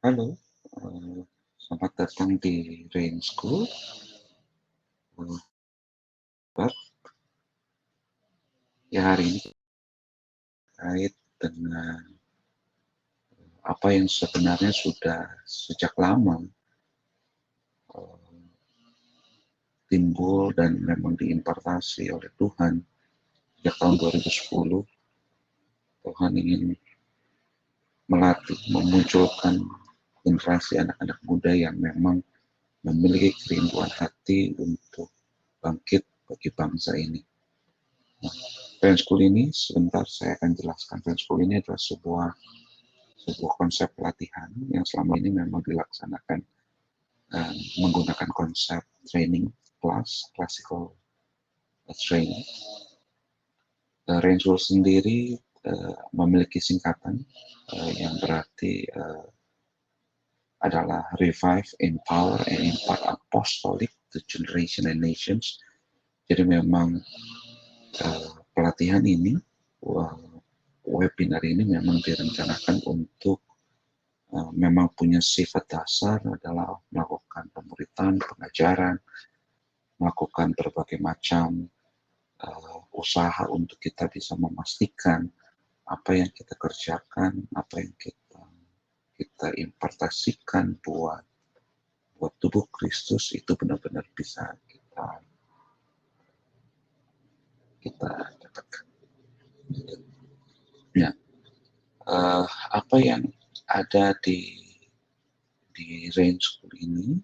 Halo, selamat datang di Rain School. Bab, ya hari ini terkait dengan apa yang sebenarnya sudah sejak lama timbul dan memang diimpartasi oleh Tuhan sejak tahun 2010. Tuhan ingin melatih, memunculkan generasi anak-anak muda yang memang memiliki kerinduan hati untuk bangkit bagi bangsa ini. Nah, Rain School ini sebentar saya akan jelaskan. Rain School ini adalah sebuah konsep pelatihan yang selama ini memang dilaksanakan menggunakan konsep training class, classical training. Rain School sendiri memiliki singkatan yang berarti adalah Revive, Empower, and Impact Apostolic to Generation and Nations. Jadi memang pelatihan ini, webinar ini memang direncanakan untuk memang punya sifat dasar adalah melakukan pemuritan, pengajaran, melakukan berbagai macam usaha untuk kita bisa memastikan apa yang kita kerjakan, apa yang kita impartasikan buat tubuh Kristus itu benar-benar bisa kita dapatkan. Ya, apa yang ada di Rain School ini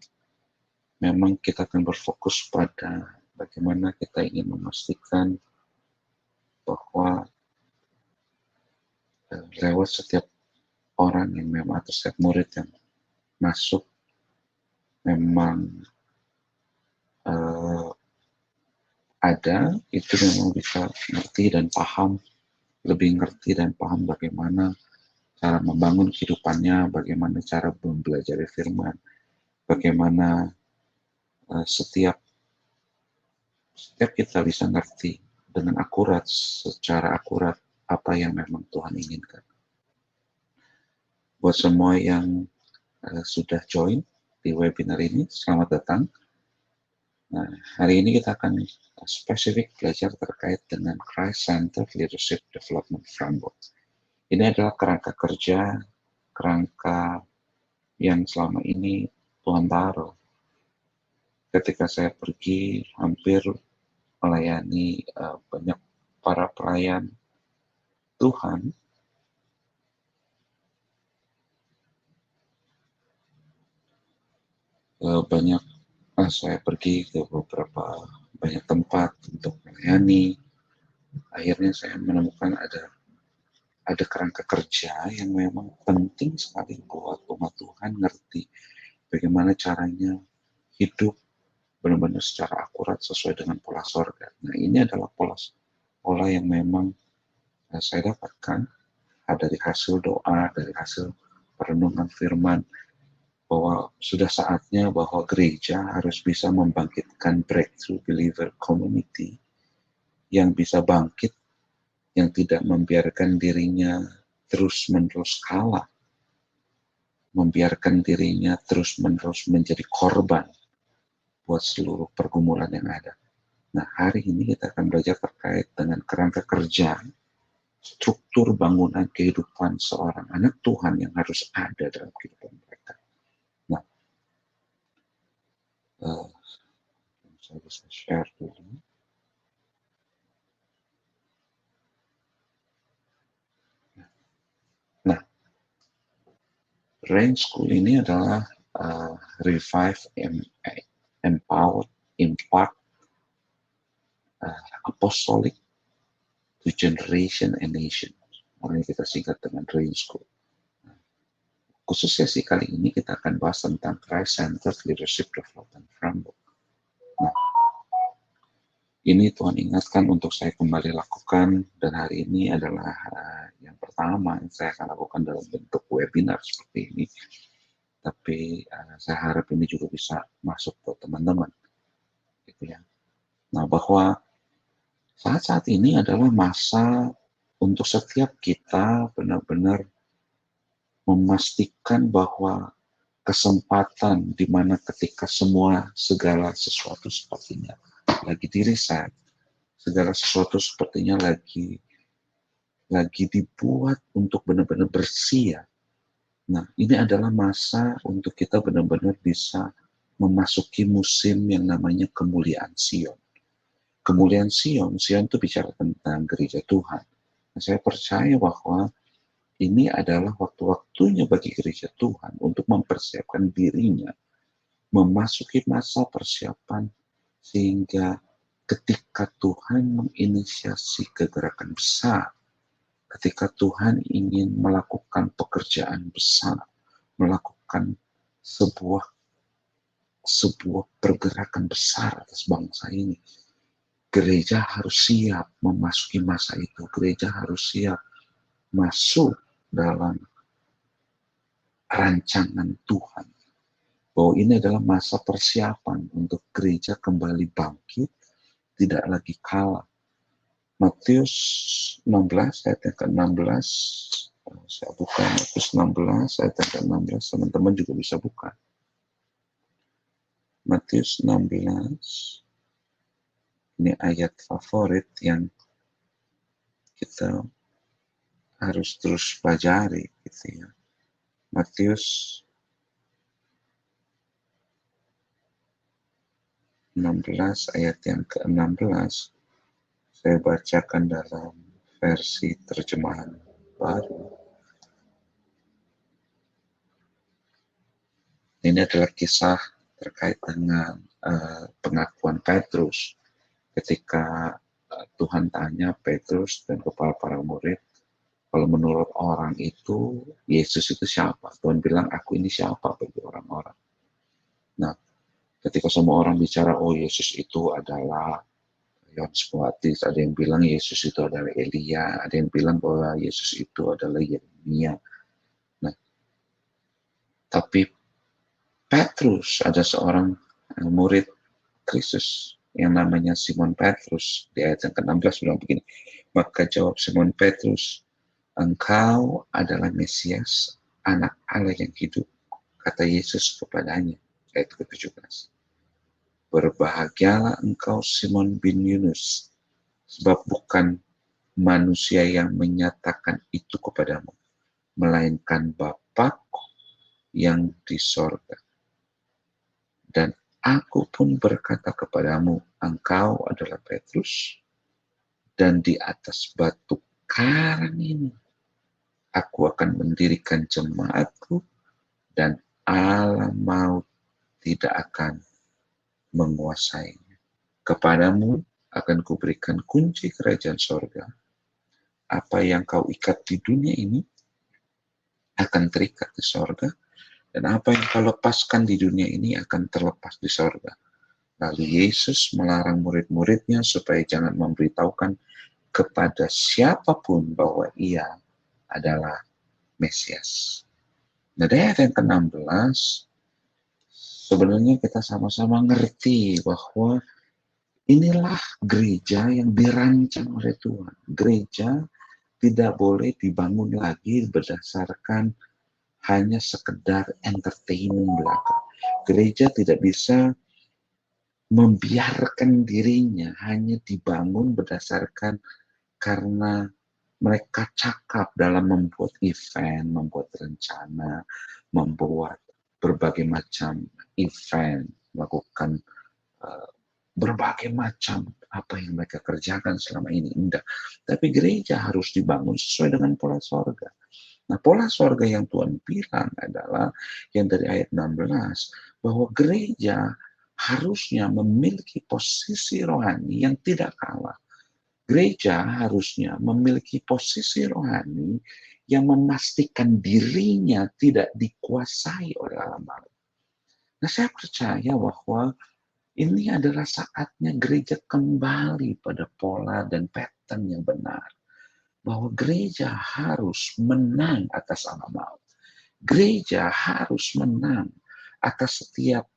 memang kita akan berfokus pada bagaimana kita ingin memastikan bahwa lewat setiap orang yang memang atau setiap murid yang masuk memang ada, itu memang bisa ngerti dan paham, lebih ngerti dan paham bagaimana cara membangun kehidupannya, bagaimana cara mempelajari firman, bagaimana setiap kita bisa ngerti dengan akurat, secara akurat apa yang memang Tuhan inginkan. Buat semua yang sudah join di webinar ini, selamat datang. Nah, hari ini kita akan spesifik belajar terkait dengan Christ-Centered Leadership Development Framework. Ini adalah kerangka kerja, kerangka yang selama ini Tuhan taruh. Ketika saya pergi hampir melayani banyak para pelayan Tuhan, saya pergi ke beberapa banyak tempat untuk melayani. Akhirnya saya menemukan ada kerangka kerja yang memang penting sekali buat umat Tuhan ngerti bagaimana caranya hidup benar-benar secara akurat sesuai dengan pola sorga. Nah, ini adalah pola yang memang saya dapatkan dari hasil doa, dari hasil perenungan firman, bahwa sudah saatnya bahwa gereja harus bisa membangkitkan breakthrough believer community yang bisa bangkit, yang tidak membiarkan dirinya terus-menerus kalah, membiarkan dirinya terus-menerus menjadi korban buat seluruh pergumulan yang ada. Nah, hari ini kita akan belajar terkait dengan kerangka kerja, struktur bangunan kehidupan seorang anak Tuhan yang harus ada dalam kehidupan mereka. Nah, saya bisa share dulu. Nah, Rain School ini adalah Revive, Empower, Impact, Apostolic to Generation and Nation. Makanya kita singkat dengan Rain School. Khusus sesi kali ini kita akan bahas tentang Christ-Centered Leadership Development Framework. Nah, ini Tuhan ingatkan untuk saya kembali lakukan, dan hari ini adalah yang pertama yang saya akan lakukan dalam bentuk webinar seperti ini. Tapi saya harap ini juga bisa masuk buat teman-teman, gitu ya. Nah, bahwa saat-saat ini adalah masa untuk setiap kita benar-benar memastikan bahwa kesempatan di mana ketika segala sesuatu sepertinya lagi diriset, segala sesuatu sepertinya lagi dibuat untuk benar-benar bersih ya. Nah, ini adalah masa untuk kita benar-benar bisa memasuki musim yang namanya kemuliaan Sion. Kemuliaan Sion itu bicara tentang gereja Tuhan. Nah, saya percaya bahwa ini adalah waktu-waktunya bagi gereja Tuhan untuk mempersiapkan dirinya, memasuki masa persiapan sehingga ketika Tuhan menginisiasi kegerakan besar, ketika Tuhan ingin melakukan pekerjaan besar, melakukan sebuah pergerakan besar atas bangsa ini, gereja harus siap memasuki masa itu. Gereja harus siap masuk dalam rancangan Tuhan. Bahwa ini adalah masa persiapan untuk gereja kembali bangkit, tidak lagi kalah. Matius 16 ayat yang ke-16, saya buka Matius 16 ayat yang ke-16, teman-teman juga bisa buka. Matius 16, ini ayat favorit yang kita harus terus pelajari gitu ya. Matius 16 ayat yang ke-16, saya bacakan dalam versi terjemahan baru. Ini adalah kisah terkait dengan pengakuan Petrus ketika Tuhan tanya Petrus dan kepada para murid, kalau menurut orang itu Yesus itu siapa? Tuhan bilang, aku ini siapa bagi orang-orang. Nah, ketika semua orang bicara, oh Yesus itu adalah Yohanes Pembaptis, ada yang bilang Yesus itu adalah Elia, ada yang bilang bahwa Yesus itu adalah Yeremia. Nah, tapi Petrus, ada seorang murid Kristus yang namanya Simon Petrus, di ayat yang ke-16 bilang begini, maka jawab Simon Petrus, engkau adalah Mesias, anak Allah yang hidup, kata Yesus kepadanya, ayat ke-17. Berbahagialah engkau Simon bin Yunus, sebab bukan manusia yang menyatakan itu kepadamu, melainkan Bapa-Ku yang di sorga. Dan aku pun berkata kepadamu, engkau adalah Petrus, dan di atas batu karang ini aku akan mendirikan jemaatku, dan alam maut tidak akan menguasainya. Kepadamu akan kuberikan kunci kerajaan sorga. Apa yang kau ikat di dunia ini akan terikat di sorga, dan apa yang kau lepaskan di dunia ini akan terlepas di sorga. Lalu Yesus melarang murid-muridnya supaya jangan memberitahukan kepada siapapun bahwa ia adalah Mesias. Nah, dari ayat yang ke-16, sebenarnya kita sama-sama ngerti bahwa inilah gereja yang dirancang oleh Tuhan. Gereja tidak boleh dibangun lagi berdasarkan hanya sekedar entertainment belaka. Gereja tidak bisa membiarkan dirinya hanya dibangun berdasarkan karena mereka cakap dalam membuat event, membuat rencana, membuat berbagai macam event, melakukan berbagai macam apa yang mereka kerjakan selama ini. Enggak. Tapi gereja harus dibangun sesuai dengan pola sorga. Nah, pola sorga yang Tuhan bilang adalah yang dari ayat 16, bahwa gereja harusnya memiliki posisi rohani yang tidak kalah. Gereja harusnya memiliki posisi rohani yang memastikan dirinya tidak dikuasai oleh alam maut. Nah, saya percaya bahwa ini adalah saatnya gereja kembali pada pola dan pattern yang benar. Bahwa gereja harus menang atas alam maut. Gereja harus menang atas setiap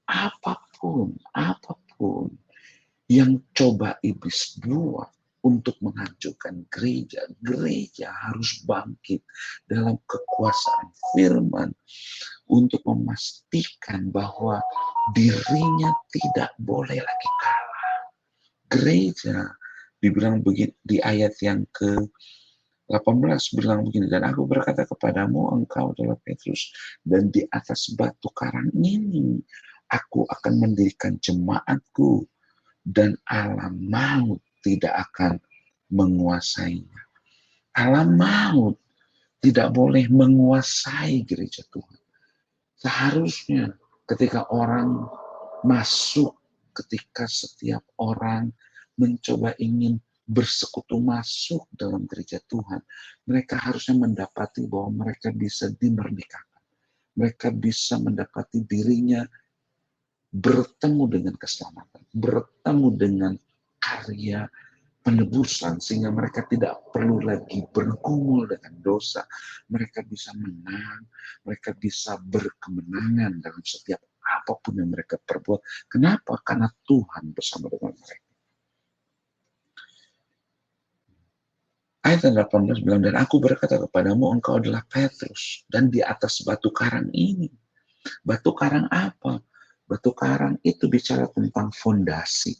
apapun yang coba iblis buat untuk menghancurkan gereja. Gereja harus bangkit dalam kekuasaan firman untuk memastikan bahwa dirinya tidak boleh lagi kalah. Gereja dibilang begini di ayat yang ke-18 bilang begini, dan aku berkata kepadamu, engkau adalah Petrus, dan di atas batu karang ini aku akan mendirikan jemaatku, dan alam maut tidak akan menguasainya. Alam maut tidak boleh menguasai gereja Tuhan. Seharusnya ketika orang masuk, ketika setiap orang mencoba ingin bersekutu masuk dalam gereja Tuhan, mereka harusnya mendapati bahwa mereka bisa dimerdekakan. Mereka bisa mendapati dirinya bertemu dengan keselamatan, bertemu dengan karya penebusan, sehingga mereka tidak perlu lagi bergumul dengan dosa. Mereka bisa menang, mereka bisa berkemenangan dalam setiap apapun yang mereka perbuat. Kenapa? Karena Tuhan bersama dengan mereka. Ayat 18 bilang, dan aku berkata kepadamu, engkau adalah Petrus, dan di atas batu karang ini. Batu karang apa? Batu karang itu bicara tentang fondasi.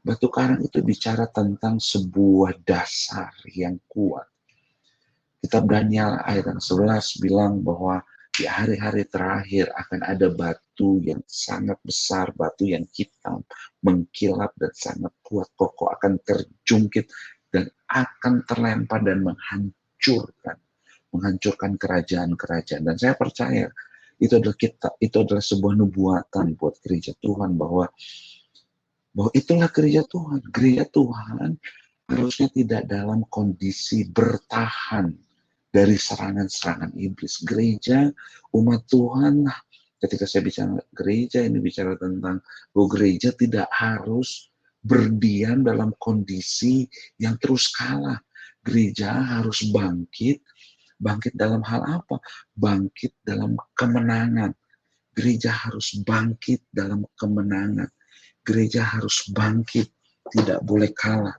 Batu karang itu bicara tentang sebuah dasar yang kuat. Kitab Daniel ayat 11 bilang bahwa di hari-hari terakhir akan ada batu yang sangat besar, batu yang hitam, mengkilap dan sangat kuat, kokoh, akan terjungkit dan akan terlempar dan menghancurkan kerajaan-kerajaan. Dan saya percaya itu adalah sebuah nubuatan buat gereja Tuhan, bahwa itulah gereja Tuhan. Gereja Tuhan harusnya tidak dalam kondisi bertahan dari serangan-serangan iblis. Gereja, umat Tuhan, ketika saya bicara gereja, ini bicara tentang bahwa gereja tidak harus berdiam dalam kondisi yang terus kalah. Gereja harus bangkit dalam hal apa? Bangkit dalam kemenangan. Gereja harus bangkit dalam kemenangan. Gereja harus bangkit, tidak boleh kalah.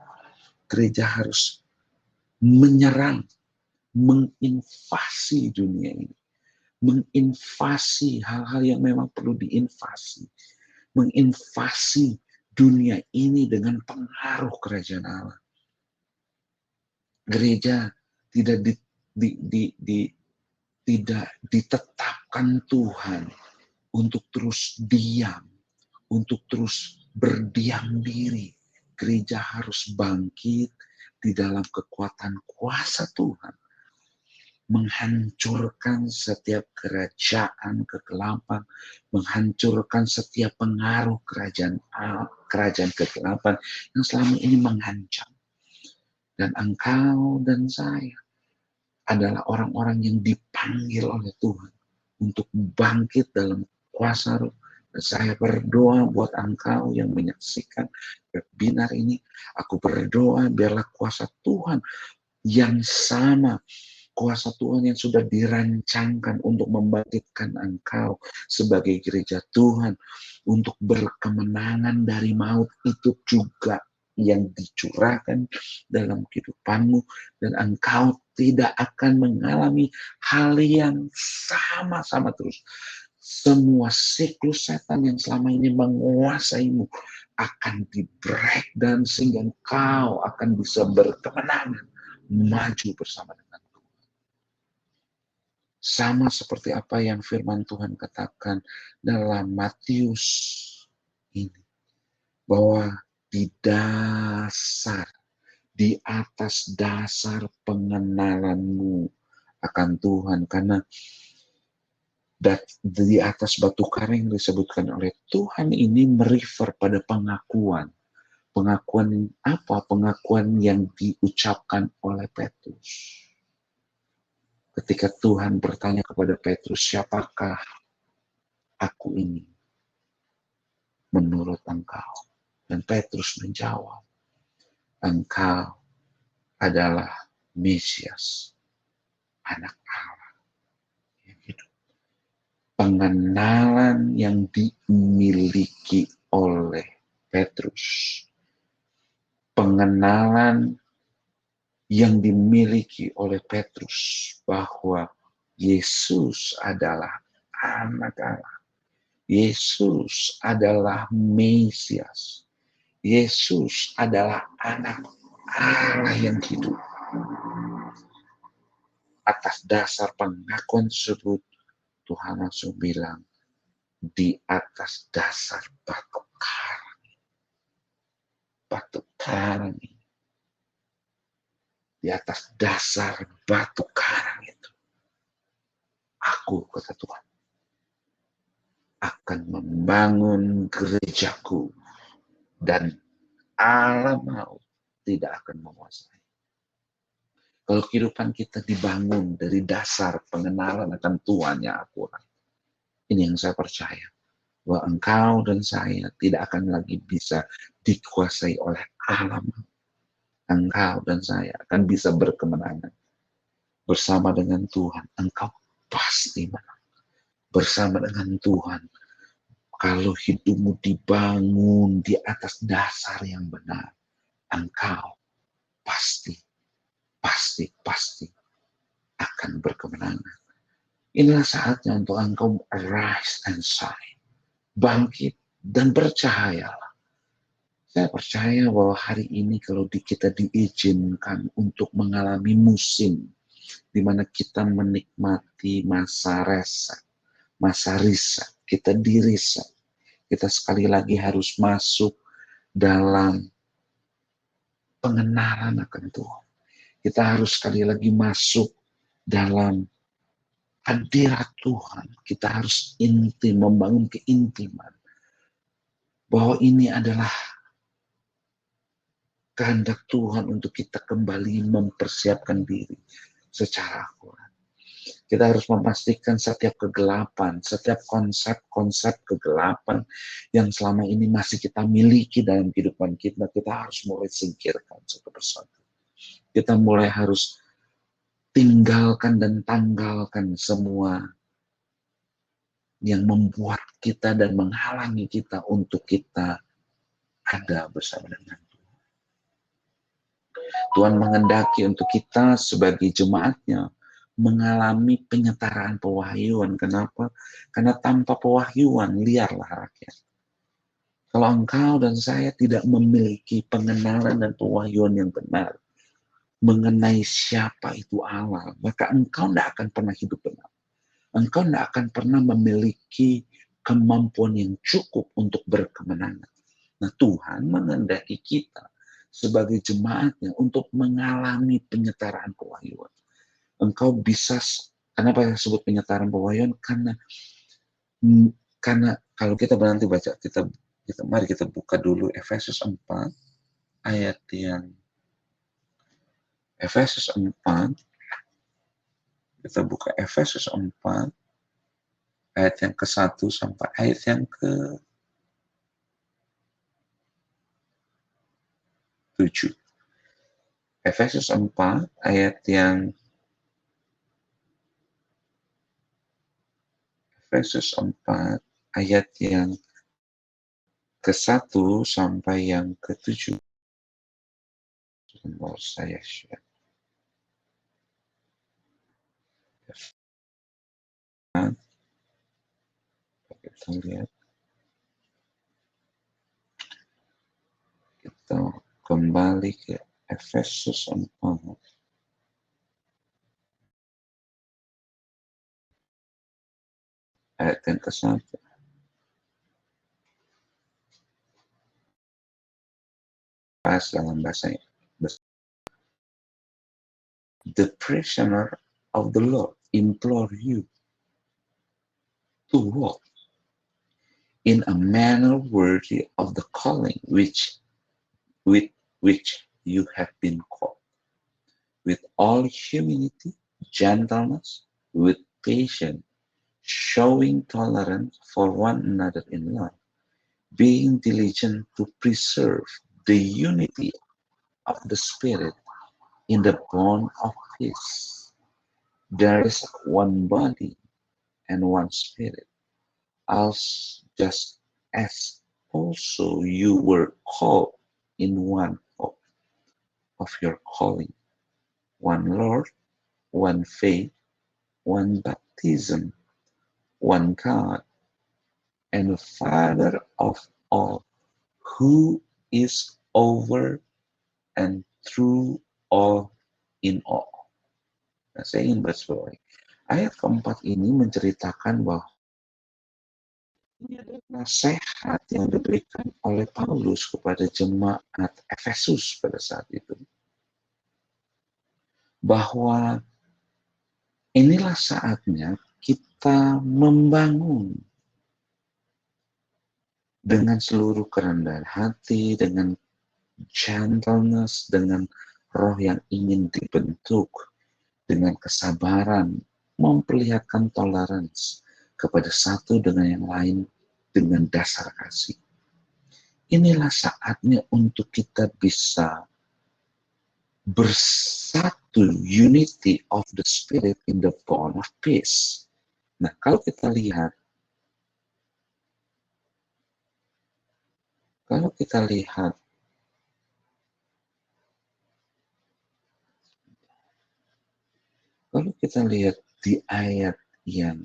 Gereja harus menyerang, menginvasi dunia ini. Menginvasi hal-hal yang memang perlu diinvasi. Menginvasi dunia ini dengan pengaruh kerajaan Allah. Gereja tidak tidak ditetapkan Tuhan untuk terus diam, untuk terus berdiam diri. Gereja harus bangkit di dalam kekuatan kuasa Tuhan, menghancurkan setiap kerajaan kegelapan, menghancurkan setiap pengaruh kerajaan kegelapan yang selama ini mengancam. Dan engkau dan saya adalah orang-orang yang dipanggil oleh Tuhan untuk bangkit dalam kuasa Roh. Dan saya berdoa buat engkau yang menyaksikan webinar ini. Aku berdoa biarlah kuasa Tuhan yang sama, kuasa Tuhan yang sudah dirancangkan untuk membangkitkan engkau sebagai gereja Tuhan, untuk berkemenangan dari maut, itu juga yang dicurahkan dalam kehidupanmu, dan engkau tidak akan mengalami hal yang sama terus. Semua siklus setan yang selama ini menguasaimu akan di-breakdown sehingga engkau akan bisa berkemenangan maju bersama dengan Tuhan. Sama seperti apa yang firman Tuhan katakan dalam Matius ini, bahwa di atas dasar pengenalanmu akan Tuhan, karena di atas batu karang disebutkan oleh Tuhan ini merefer pada pengakuan. Pengakuan apa? Pengakuan yang diucapkan oleh Petrus. Ketika Tuhan bertanya kepada Petrus, siapakah aku ini menurut engkau? Dan Petrus menjawab, engkau adalah Mesias, anak Allah yang hidup. Pengenalan yang dimiliki oleh Petrus, pengenalan yang dimiliki oleh Petrus, bahwa Yesus adalah anak Allah. Yesus adalah Mesias. Yesus adalah anak Allah yang hidup. Atas dasar pengakuan tersebut, Tuhan langsung bilang, di atas dasar batu karang ini, di atas dasar batu karang itu, aku, kata Tuhan, akan membangun gerejaku, dan alam maut tidak akan menguasai. Kalau kehidupan kita dibangun dari dasar pengenalan akan Tuhan yang akurat, ini yang saya percaya, bahwa engkau dan saya tidak akan lagi bisa dikuasai oleh alam. Engkau dan saya akan bisa berkemenangan. Bersama dengan Tuhan, engkau pasti menang. Bersama dengan Tuhan, kalau hidupmu dibangun di atas dasar yang benar, engkau pasti akan berkemenangan. Inilah saatnya untuk engkau arise and shine. Bangkit dan bercahayalah. Saya percaya bahwa hari ini kalau kita diizinkan untuk mengalami musim di mana kita menikmati masa reset, masa riset, kita diriset. Kita sekali lagi harus masuk dalam pengenalan akan Tuhan. Kita harus sekali lagi masuk dalam hadirat Tuhan. Kita harus intim, membangun keintiman. Bahwa ini adalah kehendak Tuhan untuk kita kembali mempersiapkan diri secara akurat. Kita harus memastikan setiap kegelapan, setiap konsep-konsep kegelapan yang selama ini masih kita miliki dalam kehidupan kita, kita harus mulai singkirkan satu persatu. Kita mulai harus tinggalkan dan tanggalkan semua yang membuat kita dan menghalangi kita untuk kita ada bersama dengan Tuhan. Tuhan menghendaki untuk kita sebagai jemaatnya mengalami penyetaraan pewahyuan. Kenapa? Karena tanpa pewahyuan liarlah rakyat. Kalau engkau dan saya tidak memiliki pengenalan dan pewahyuan yang benar mengenai siapa itu Allah, maka engkau tidak akan pernah hidup benar. Engkau tidak akan pernah memiliki kemampuan yang cukup untuk berkemenangan. Nah, Tuhan menghendaki kita sebagai jemaatnya untuk mengalami penyetaraan pewahyuan. Engkau bisa, kenapa saya sebut penyetaraan pewahyuan? Karena kalau kita nanti baca, mari kita buka dulu Efesus 4, ayat yang Efesus 4, kita buka Efesus 4, ayat yang ke-1 sampai ayat yang ke-7. Efesus 4, ayat yang Efesus 4, ayat yang ke-1 sampai yang ke-7. Mau saya share. Kita lihat. Kita kembali ke Efesus 4. Ayat yang ke-1. Pas dalam bahasa the prisoner of the Lord implore you to walk in a manner worthy of the calling with which you have been called, with all humility, gentleness, with patience, showing tolerance for one another in love, being diligent to preserve the unity of the Spirit in the bond of peace. There is one body and one Spirit, just as also you were called in one hope of your calling, one Lord, one faith, one baptism, one God, and the Father of all, who is over and through all in all. Nah, saya ingin bersebagai ayat keempat ini menceritakan bahwa ini adalah nasihat yang diberikan oleh Paulus kepada jemaat Efesus pada saat itu. Bahwa inilah saatnya kita membangun dengan seluruh kerendahan hati, dengan gentleness, dengan roh yang ingin dibentuk, dengan kesabaran, memperlihatkan toleransi kepada satu dengan yang lain dengan dasar kasih. Inilah saatnya untuk kita bisa bersatu, unity of the spirit in the bond of peace. Nah, kalau kita lihat di ayat yang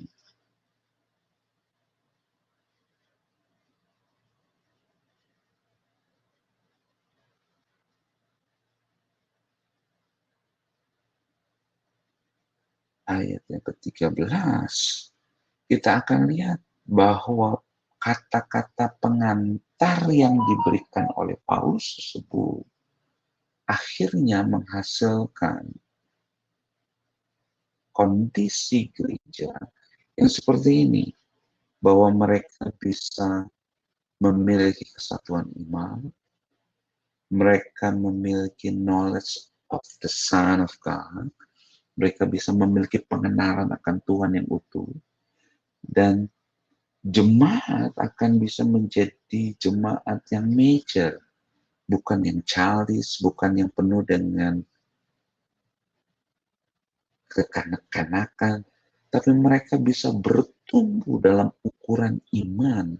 ke-13, kita akan lihat bahwa kata-kata pengantar yang diberikan oleh Paulus tersebut akhirnya menghasilkan kondisi gereja yang seperti ini, bahwa mereka bisa memiliki kesatuan iman, mereka memiliki knowledge of the Son of God, mereka bisa memiliki pengenalan akan Tuhan yang utuh, dan jemaat akan bisa menjadi jemaat yang major, bukan yang childish, bukan yang penuh dengan kekanak-kanakan, tapi mereka bisa bertumbuh dalam ukuran iman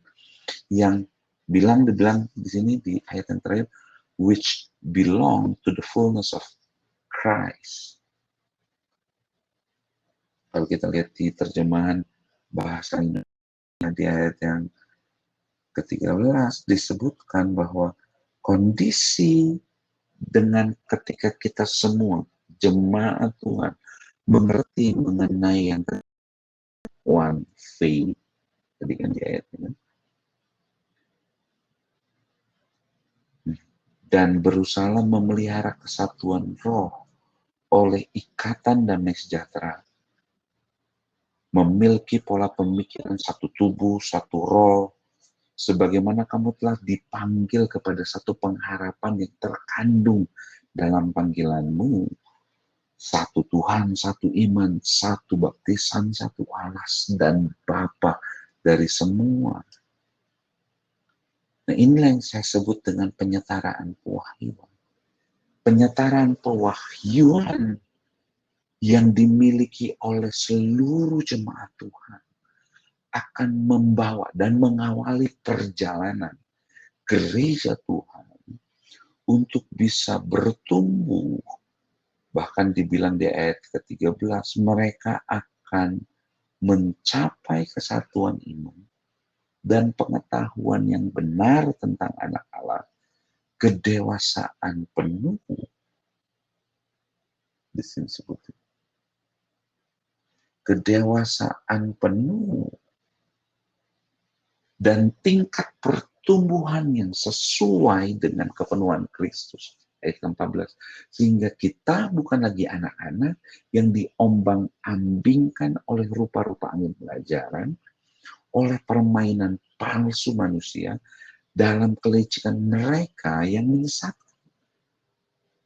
yang dibilang di sini di ayat yang terakhir, which belong to the fullness of Christ. Kalau kita lihat di terjemahan bahasa Indonesia di ayat yang ke-13 disebutkan bahwa kondisi dengan ketika kita semua jemaat Tuhan mengerti mengenai yang one faith, tadi kan di ayat ini, dan berusaha memelihara kesatuan roh oleh ikatan damai sejahtera, memiliki pola pemikiran satu tubuh, satu roh, sebagaimana kamu telah dipanggil kepada satu pengharapan yang terkandung dalam panggilanmu, satu Tuhan, satu iman, satu baptisan, satu Allah dan Bapa dari semua. Nah, inilah yang saya sebut dengan penyetaraan pewahyuan. Penyetaraan pewahyuan yang dimiliki oleh seluruh jemaat Tuhan akan membawa dan mengawali perjalanan gereja Tuhan untuk bisa bertumbuh. Bahkan dibilang di ayat ke-13, mereka akan mencapai kesatuan iman dan pengetahuan yang benar tentang anak Allah, kedewasaan penuh. Di sini sebutnya kedewasaan penuh dan tingkat pertumbuhan yang sesuai dengan kepenuhan Kristus. Ayat 14. Sehingga kita bukan lagi anak-anak yang diombang-ambingkan oleh rupa-rupa angin pelajaran, oleh permainan palsu manusia, dalam kelicikan mereka yang menyesatkan.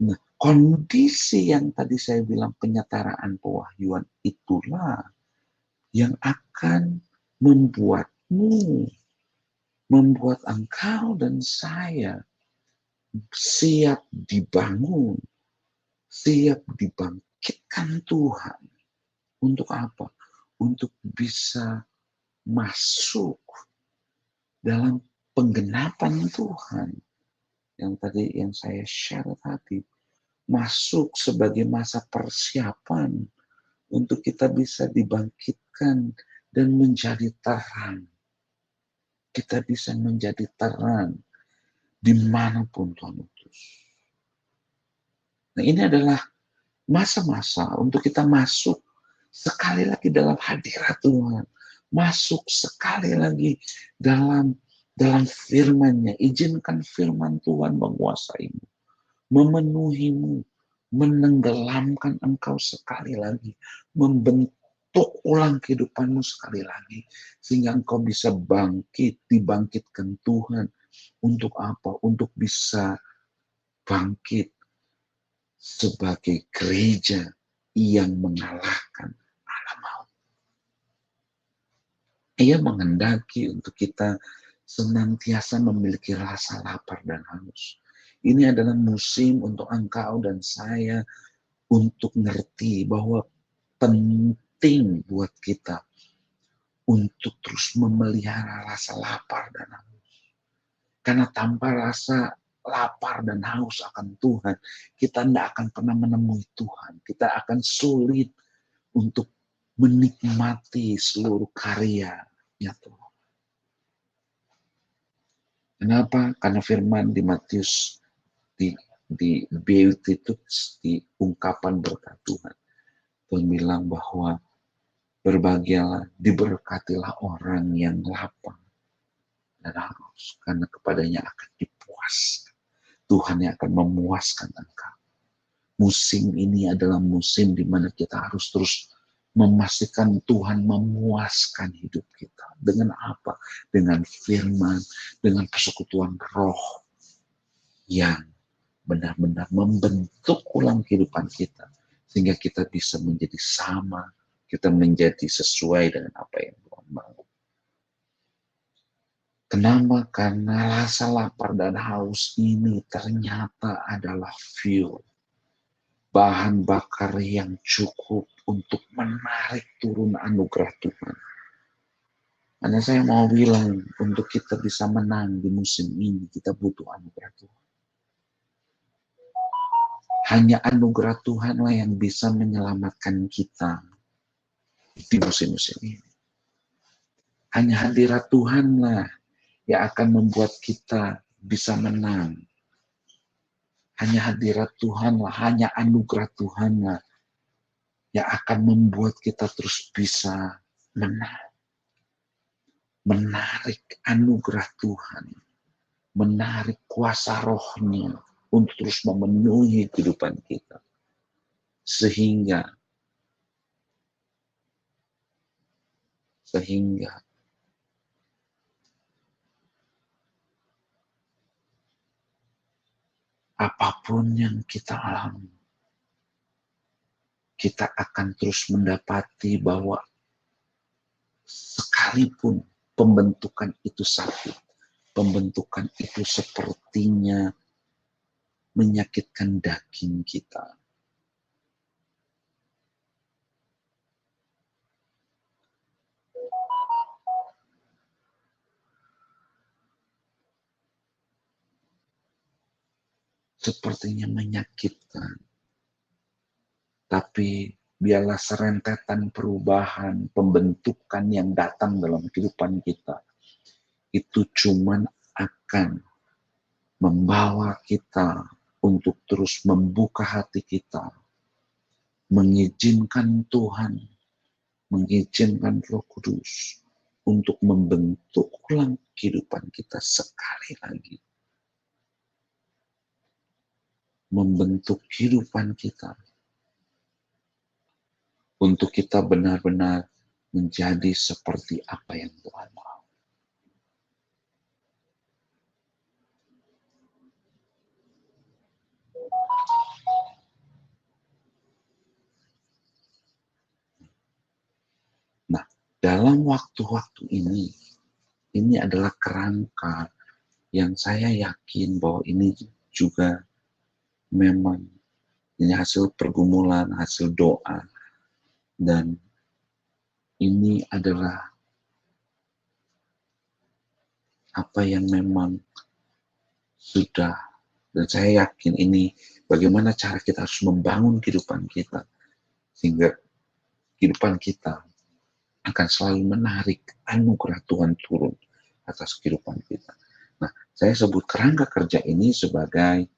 Nah, kondisi yang tadi saya bilang penyetaraan pewahyuan itulah yang akan membuat engkau dan saya siap dibangun, siap dibangkitkan Tuhan. Untuk apa? Untuk bisa masuk dalam penggenapan Tuhan. Yang tadi yang saya share tadi, masuk sebagai masa persiapan untuk kita bisa dibangkitkan dan menjadi terang. Kita bisa menjadi terang dimanapun Tuhan utus. Nah, ini adalah masa-masa untuk kita masuk sekali lagi dalam hadirat Tuhan. Masuk sekali lagi dalam firman-Nya. Izinkan firman Tuhan menguasaimu, memenuhimu, menenggelamkan engkau sekali lagi, membentuk ulang kehidupanmu sekali lagi, sehingga engkau bisa bangkit, dibangkitkan Tuhan. Untuk apa? Untuk bisa bangkit sebagai gereja yang mengalahkan alam maut. Ia menghendaki untuk kita senantiasa memiliki rasa lapar dan haus. Ini adalah musim untuk engkau dan saya untuk ngerti bahwa penting buat kita untuk terus memelihara rasa lapar dan haus. Karena tanpa rasa lapar dan haus akan Tuhan, kita tidak akan pernah menemui Tuhan. Kita akan sulit untuk menikmati seluruh karya-Nya Tuhan. Kenapa? Karena firman di Matius, di Beatitudes, di ungkapan berkat Tuhan, Tuhan bilang bahwa berbahagialah, diberkatilah orang yang lapar dan haus, karena kepadanya akan dipuaskan. Tuhan yang akan memuaskan engkau. Musim ini adalah musim di mana kita harus terus memastikan Tuhan memuaskan hidup kita. Dengan apa? Dengan firman, dengan persekutuan roh yang benar-benar membentuk ulang kehidupan kita. Sehingga kita bisa menjadi sama, kita menjadi sesuai dengan apa yang Tuhan mau. Kenapa? Karena rasa lapar dan haus ini ternyata adalah fuel, bahan bakar yang cukup untuk menarik turun anugerah Tuhan. Karena saya mau bilang, untuk kita bisa menang di musim ini, kita butuh anugerah Tuhan. Hanya anugerah Tuhanlah yang bisa menyelamatkan kita di musim-musim ini. Hanya hadirat Tuhanlah yang akan membuat kita bisa menang. Hanya hadirat Tuhanlah, hanya anugerah Tuhanlah yang akan membuat kita terus bisa menang. Menarik anugerah Tuhan, menarik kuasa rohnya untuk terus memenuhi kehidupan kita. Sehingga apapun yang kita alami, kita akan terus mendapati bahwa sekalipun pembentukan itu sakit, pembentukan itu sepertinya menyakitkan daging kita. Sepertinya menyakitkan. Tapi biarlah serentetan perubahan, pembentukan yang datang dalam kehidupan kita, itu cuman akan membawa kita untuk terus membuka hati kita, mengizinkan Tuhan, mengizinkan Roh Kudus untuk membentuk ulang kehidupan kita sekali lagi. Membentuk kehidupan kita untuk kita benar-benar menjadi seperti apa yang Tuhan mau. Nah, dalam waktu-waktu ini adalah kerangka yang saya yakin bahwa ini juga memang ini hasil pergumulan, hasil doa, dan ini adalah apa yang memang sudah Dan saya yakin ini bagaimana cara kita harus membangun kehidupan kita, sehingga kehidupan kita akan selalu menarik anugerah Tuhan turun atas kehidupan kita. Nah, saya sebut kerangka kerja ini sebagai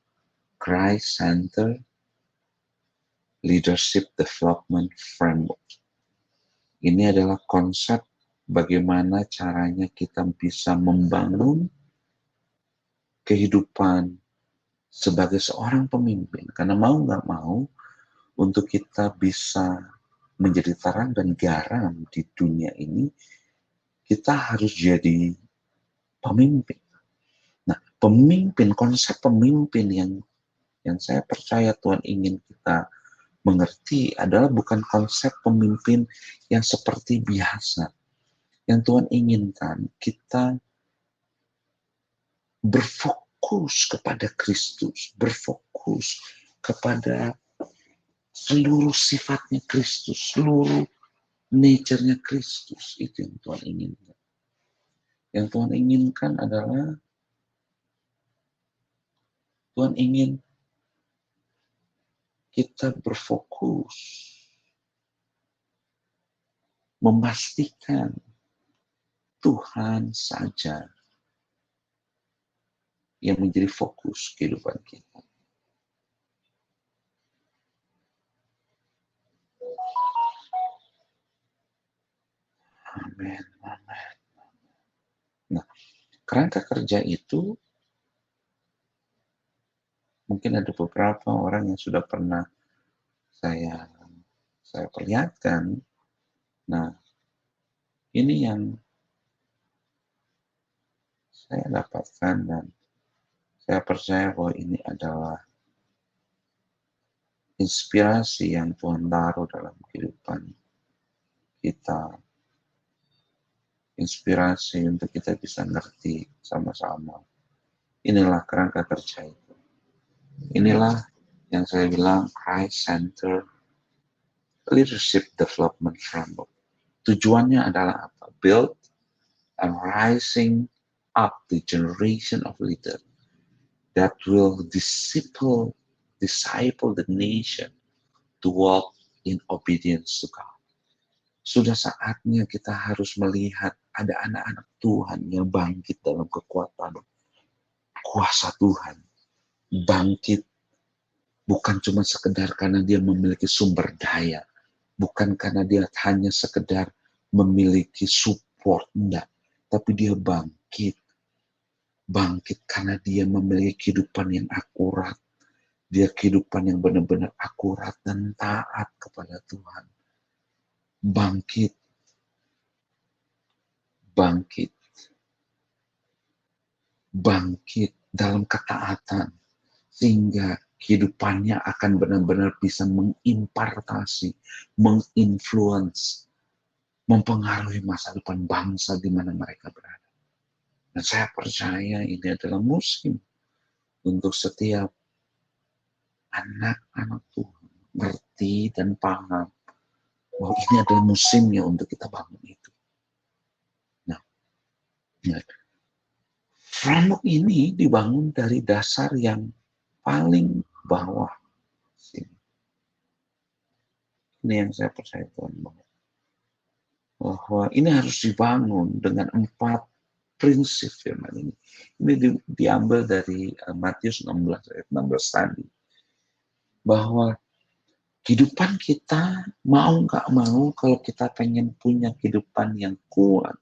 Christ Center Leadership Development Framework. Ini adalah konsep bagaimana caranya kita bisa membangun kehidupan sebagai seorang pemimpin. Karena mau nggak mau, untuk kita bisa menjadi terang dan garam di dunia ini, kita harus jadi pemimpin. Nah, pemimpin, konsep pemimpin yang saya percaya Tuhan ingin kita mengerti adalah bukan konsep pemimpin yang seperti biasa. Yang Tuhan inginkan kita berfokus kepada Kristus, berfokus kepada seluruh sifatnya Kristus, seluruh nature-nya Kristus. Itu yang Tuhan inginkan. Yang Tuhan inginkan adalah Tuhan ingin kita berfokus memastikan Tuhan saja yang menjadi fokus kehidupan kita. Amin, amin. Nah, kerangka kerja itu mungkin ada beberapa orang yang sudah pernah saya perlihatkan. Nah, ini yang saya dapatkan dan saya percaya bahwa ini adalah inspirasi yang Tuhan taruh dalam kehidupan kita. Inspirasi untuk kita bisa ngerti sama-sama. Inilah kerangka kerja itu. Inilah yang saya bilang Christ Center Leadership Development Framework. Tujuannya adalah apa? Build and rising up the generation of leaders that will disciple the nation to walk in obedience to God. Sudah saatnya kita harus melihat ada anak-anak Tuhan yang bangkit dalam kekuatan kuasa Tuhan. Bangkit bukan cuma sekedar karena dia memiliki sumber daya, bukan karena dia hanya sekedar memiliki support, enggak. Tapi dia bangkit. Bangkit karena dia memiliki kehidupan yang akurat. Dia kehidupan yang benar-benar akurat dan taat kepada Tuhan. Bangkit. Bangkit. Bangkit dalam ketaatan. Sehingga kehidupannya akan benar-benar bisa mengimpartasi, menginfluence, mempengaruhi masa depan bangsa di mana mereka berada. Dan saya percaya ini adalah musim untuk setiap anak-anak Tuhan ngerti dan paham bahwa ini adalah musimnya untuk kita bangun itu. Nah, framework ini dibangun dari dasar yang paling bawah. Ini yang saya percaya Tuhan bahwa ini harus dibangun dengan 4 prinsip firman ini. Ini diambil dari Matius 16 ayat 16 tadi. Bahwa kehidupan kita mau nggak mau, kalau kita pengen punya kehidupan yang kuat,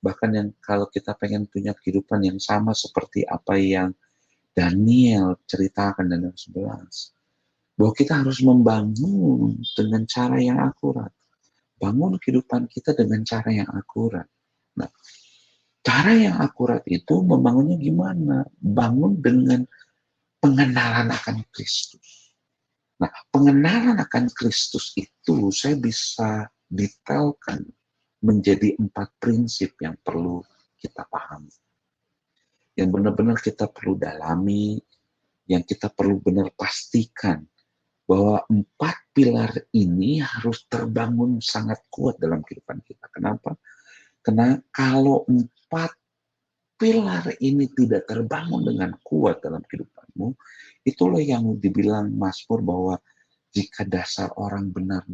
bahkan yang kalau kita pengen punya kehidupan yang sama seperti apa yang Daniel ceritakan dalam 11, bahwa kita harus membangun dengan cara yang akurat. Bangun kehidupan kita dengan cara yang akurat. Nah, cara yang akurat itu membangunnya gimana? Bangun dengan pengenalan akan Kristus. Nah, pengenalan akan Kristus itu saya bisa detailkan menjadi 4 prinsip yang perlu kita pahami. Yang benar-benar kita perlu dalami, yang kita perlu benar pastikan bahwa 4 pilar ini harus terbangun sangat kuat dalam kehidupan kita. Kenapa? Karena kalau 4 pilar ini tidak terbangun dengan kuat dalam kehidupanmu, itulah yang dibilang Mazmur bahwa jika dasar orang benar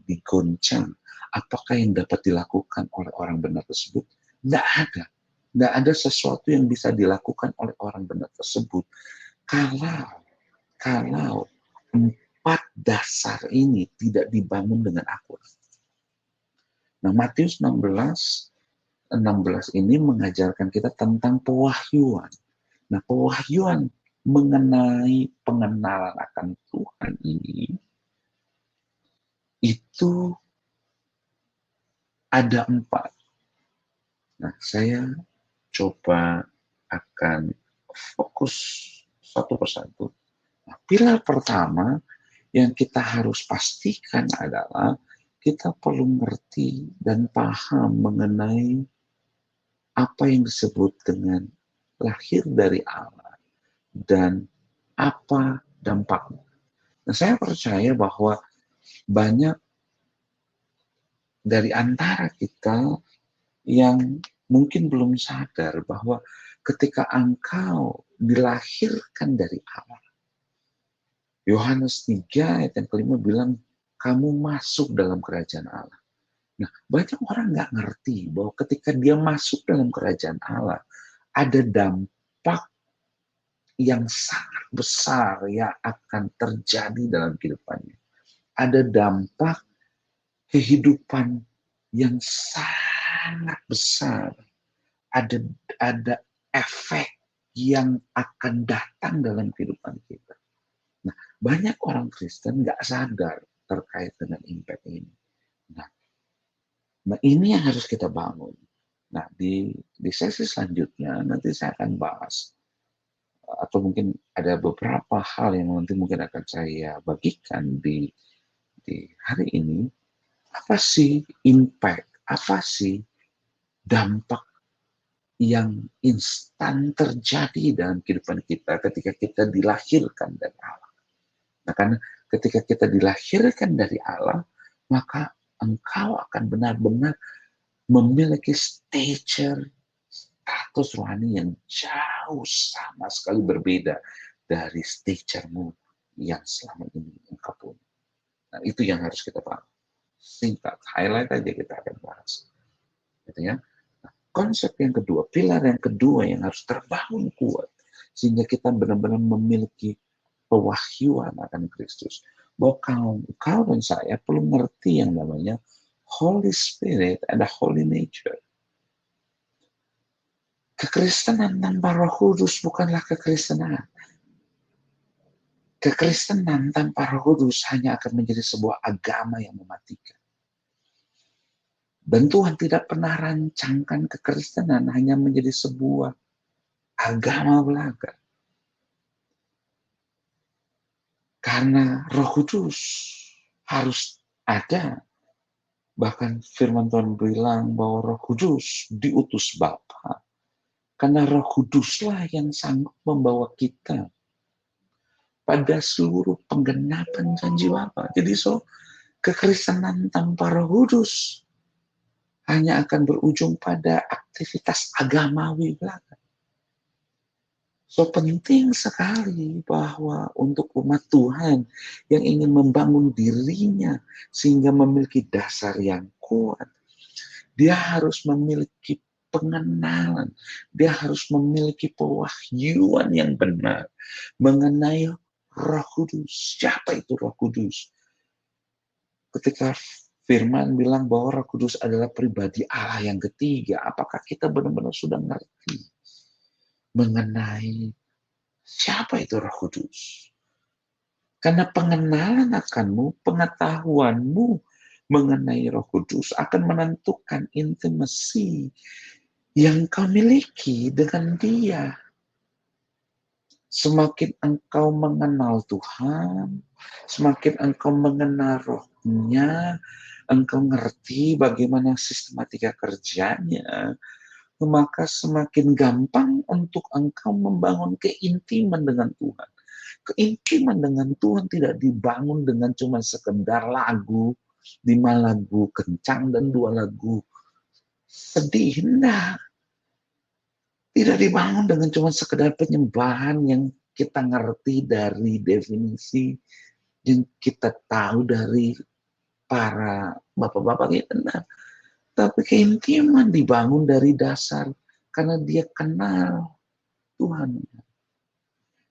digoncang, apakah yang dapat dilakukan oleh orang benar tersebut? Tidak ada. Tidak ada sesuatu yang bisa dilakukan oleh orang benar tersebut kalau empat dasar ini tidak dibangun dengan akurat. Nah, Matius 16 ini mengajarkan kita tentang pewahyuan. Nah, pewahyuan mengenai pengenalan akan Tuhan ini, itu ada 4. Nah, saya coba akan fokus satu persatu. Nah, pilar pertama yang kita harus pastikan adalah kita perlu mengerti dan paham mengenai apa yang disebut dengan lahir dari Allah dan apa dampaknya. Nah, saya percaya bahwa banyak dari antara kita yang mungkin belum sadar bahwa ketika engkau dilahirkan dari Allah, Yohanes 3 ayat yang kelima bilang, kamu masuk dalam kerajaan Allah. Nah, banyak orang nggak ngerti bahwa ketika dia masuk dalam kerajaan Allah, ada dampak yang sangat besar yang akan terjadi dalam kehidupannya. Ada dampak kehidupan yang sangat besar. Ada efek yang akan datang dalam kehidupan kita. Nah, banyak orang Kristen nggak sadar terkait dengan impact ini. Nah, ini yang harus kita bangun. Nah, di sesi selanjutnya nanti saya akan bahas, atau mungkin ada beberapa hal yang nanti mungkin akan saya bagikan di hari ini. Apa sih impact? Apa sih dampak yang instan terjadi dalam kehidupan kita ketika kita dilahirkan dari Allah? Nah, karena ketika kita dilahirkan dari Allah, maka engkau akan benar-benar memiliki status rohani yang jauh sama sekali berbeda dari staturemu yang selama ini engkau punya. Nah, itu yang harus kita paham. Singkat, highlight aja kita akan bahas. Gitu ya. Nah, konsep yang kedua, pilar yang kedua yang harus terbangun kuat, sehingga kita benar-benar memiliki pewahyuan akan Kristus. Bahwa kau dan saya perlu mengerti yang namanya Holy Spirit and the Holy Nature. Kekristenan tanpa Roh Kudus bukanlah kekristenan. Kekristenan tanpa Roh Kudus hanya akan menjadi sebuah agama yang mematikan. Dan Tuhan tidak pernah rancangkan kekristenan hanya menjadi sebuah agama belaka. Karena Roh Kudus harus ada. Bahkan firman Tuhan bilang bahwa Roh Kudus diutus Bapa. Karena Roh Kuduslah yang sanggup membawa kita pada seluruh penggenapan janji Bapa. Jadi kekristenan tanpa Roh Kudus hanya akan berujung pada aktivitas agamawi belaka. Penting sekali bahwa untuk umat Tuhan yang ingin membangun dirinya sehingga memiliki dasar yang kuat, dia harus memiliki pengenalan, dia harus memiliki pewahyuan yang benar mengenai Roh Kudus. Siapa itu Roh Kudus? Ketika Firman bilang bahwa Roh Kudus adalah pribadi Allah yang ketiga, apakah kita benar-benar sudah ngerti mengenai siapa itu Roh Kudus? Karena pengenalan akanmu, pengetahuanmu mengenai Roh Kudus akan menentukan intimasi yang kau miliki dengan Dia. Semakin engkau mengenal Tuhan, semakin engkau mengenal Roh-Nya, engkau ngerti bagaimana sistematika kerjanya, maka semakin gampang untuk engkau membangun keintiman dengan Tuhan. Keintiman dengan Tuhan tidak dibangun dengan cuma sekedar lagu, 5 lagu kencang dan 2 lagu sedih. Nah, Tidak dibangun dengan cuma sekedar penyembahan yang kita ngerti dari definisi, yang kita tahu dari para bapak-bapak kita. Nah, tapi keintiman dibangun dari dasar karena dia kenal Tuhan.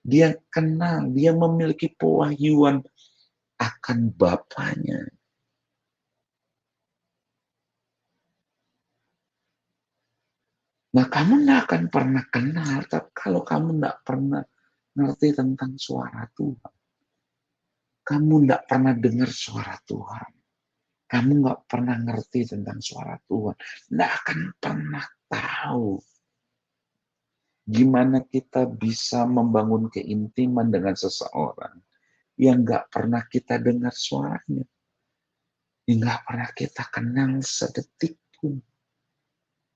Dia kenal, dia memiliki pewahyuan akan Bapaknya. Nah, kamu nggak akan pernah kenal, tapi kalau kamu nggak pernah ngerti tentang suara Tuhan, kamu nggak pernah dengar suara Tuhan, kamu nggak pernah ngerti tentang suara Tuhan, nggak akan pernah tahu gimana kita bisa membangun keintiman dengan seseorang yang nggak pernah kita dengar suaranya, yang nggak pernah kita kenal sedetik pun.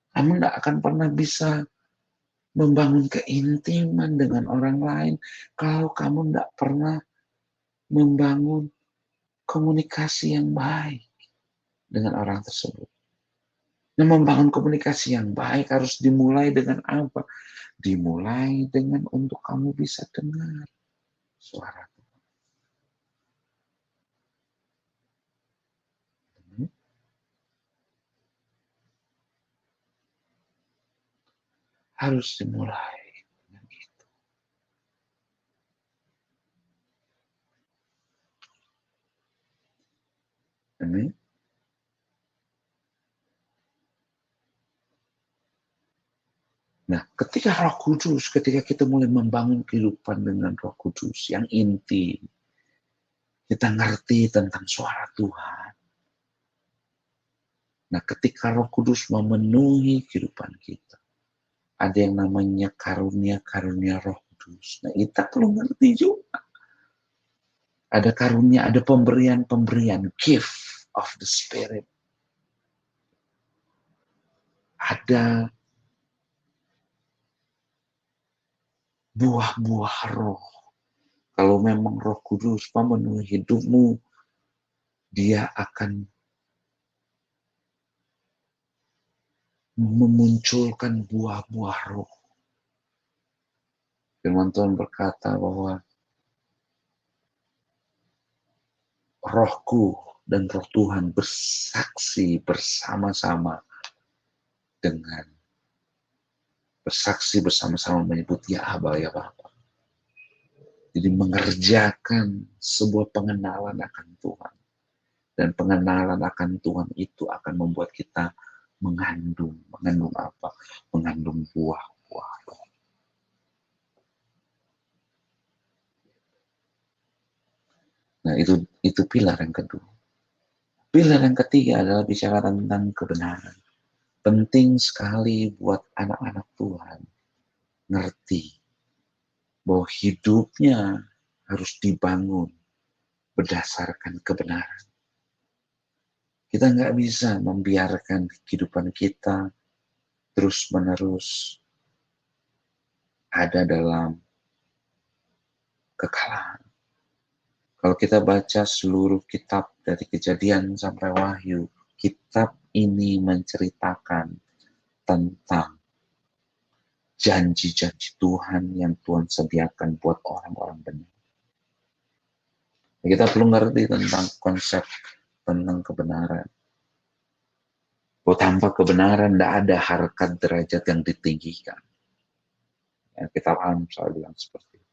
Kamu nggak akan pernah bisa membangun keintiman dengan orang lain kalau kamu nggak pernah membangun komunikasi yang baik dengan orang tersebut. Nah, membangun komunikasi yang baik harus dimulai dengan apa? Dimulai dengan untuk kamu bisa dengar suara Tuhan. Harus dimulai dengan itu. Amin. Nah, ketika Roh Kudus, ketika kita mulai membangun kehidupan dengan Roh Kudus yang inti, kita ngerti tentang suara Tuhan. Nah, ketika Roh Kudus memenuhi kehidupan kita, ada yang namanya karunia-karunia Roh Kudus. Nah, kita perlu ngerti juga. Ada karunia, ada pemberian-pemberian, gift of the Spirit. Ada buah-buah roh. Kalau memang Roh Kudus memenuhi hidupmu, dia akan memunculkan buah-buah roh. Firman Tuhan berkata bahwa rohku dan roh Tuhan bersaksi bersama-sama dengan bersaksi bersama-sama menyebut ya Aba, ya Bapa. Jadi mengerjakan sebuah pengenalan akan Tuhan. Dan pengenalan akan Tuhan itu akan membuat kita mengandung apa? Mengandung buah-buah roh. Nah, itu pilar yang kedua. Pilar yang ketiga adalah bicara tentang kebenaran. Penting sekali buat anak-anak Tuhan ngerti bahwa hidupnya harus dibangun berdasarkan kebenaran. Kita nggak bisa membiarkan kehidupan kita terus-menerus ada dalam kekalahan. Kalau kita baca seluruh kitab dari Kejadian sampai Wahyu, kitab ini menceritakan tentang janji-janji Tuhan yang Tuhan sediakan buat orang-orang benar. Kita perlu ngerti tentang konsep tentang kebenaran. Bahwa tanpa kebenaran tidak ada harkat derajat yang ditinggikan. Ya, kita paham saya bilang seperti itu.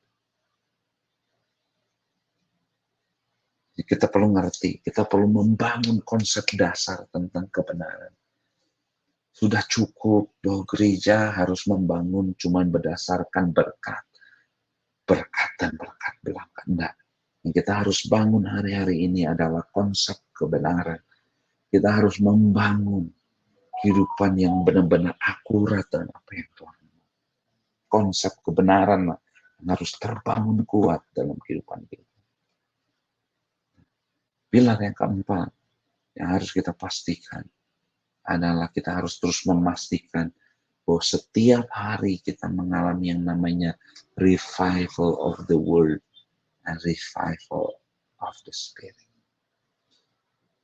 Jadi kita perlu ngerti, kita perlu membangun konsep dasar tentang kebenaran. Sudah cukup bahwa gereja harus membangun cuma berdasarkan berkat. Berkat dan berkat belaka. Enggak. Yang kita harus bangun hari-hari ini adalah konsep kebenaran. Kita harus membangun kehidupan yang benar-benar akurat dengan apa yang Tuhan mau. Konsep kebenaran yang harus terbangun kuat dalam kehidupan kita. Pilar yang keempat yang harus kita pastikan adalah kita harus terus memastikan bahwa setiap hari kita mengalami yang namanya revival of the world and revival of the spirit.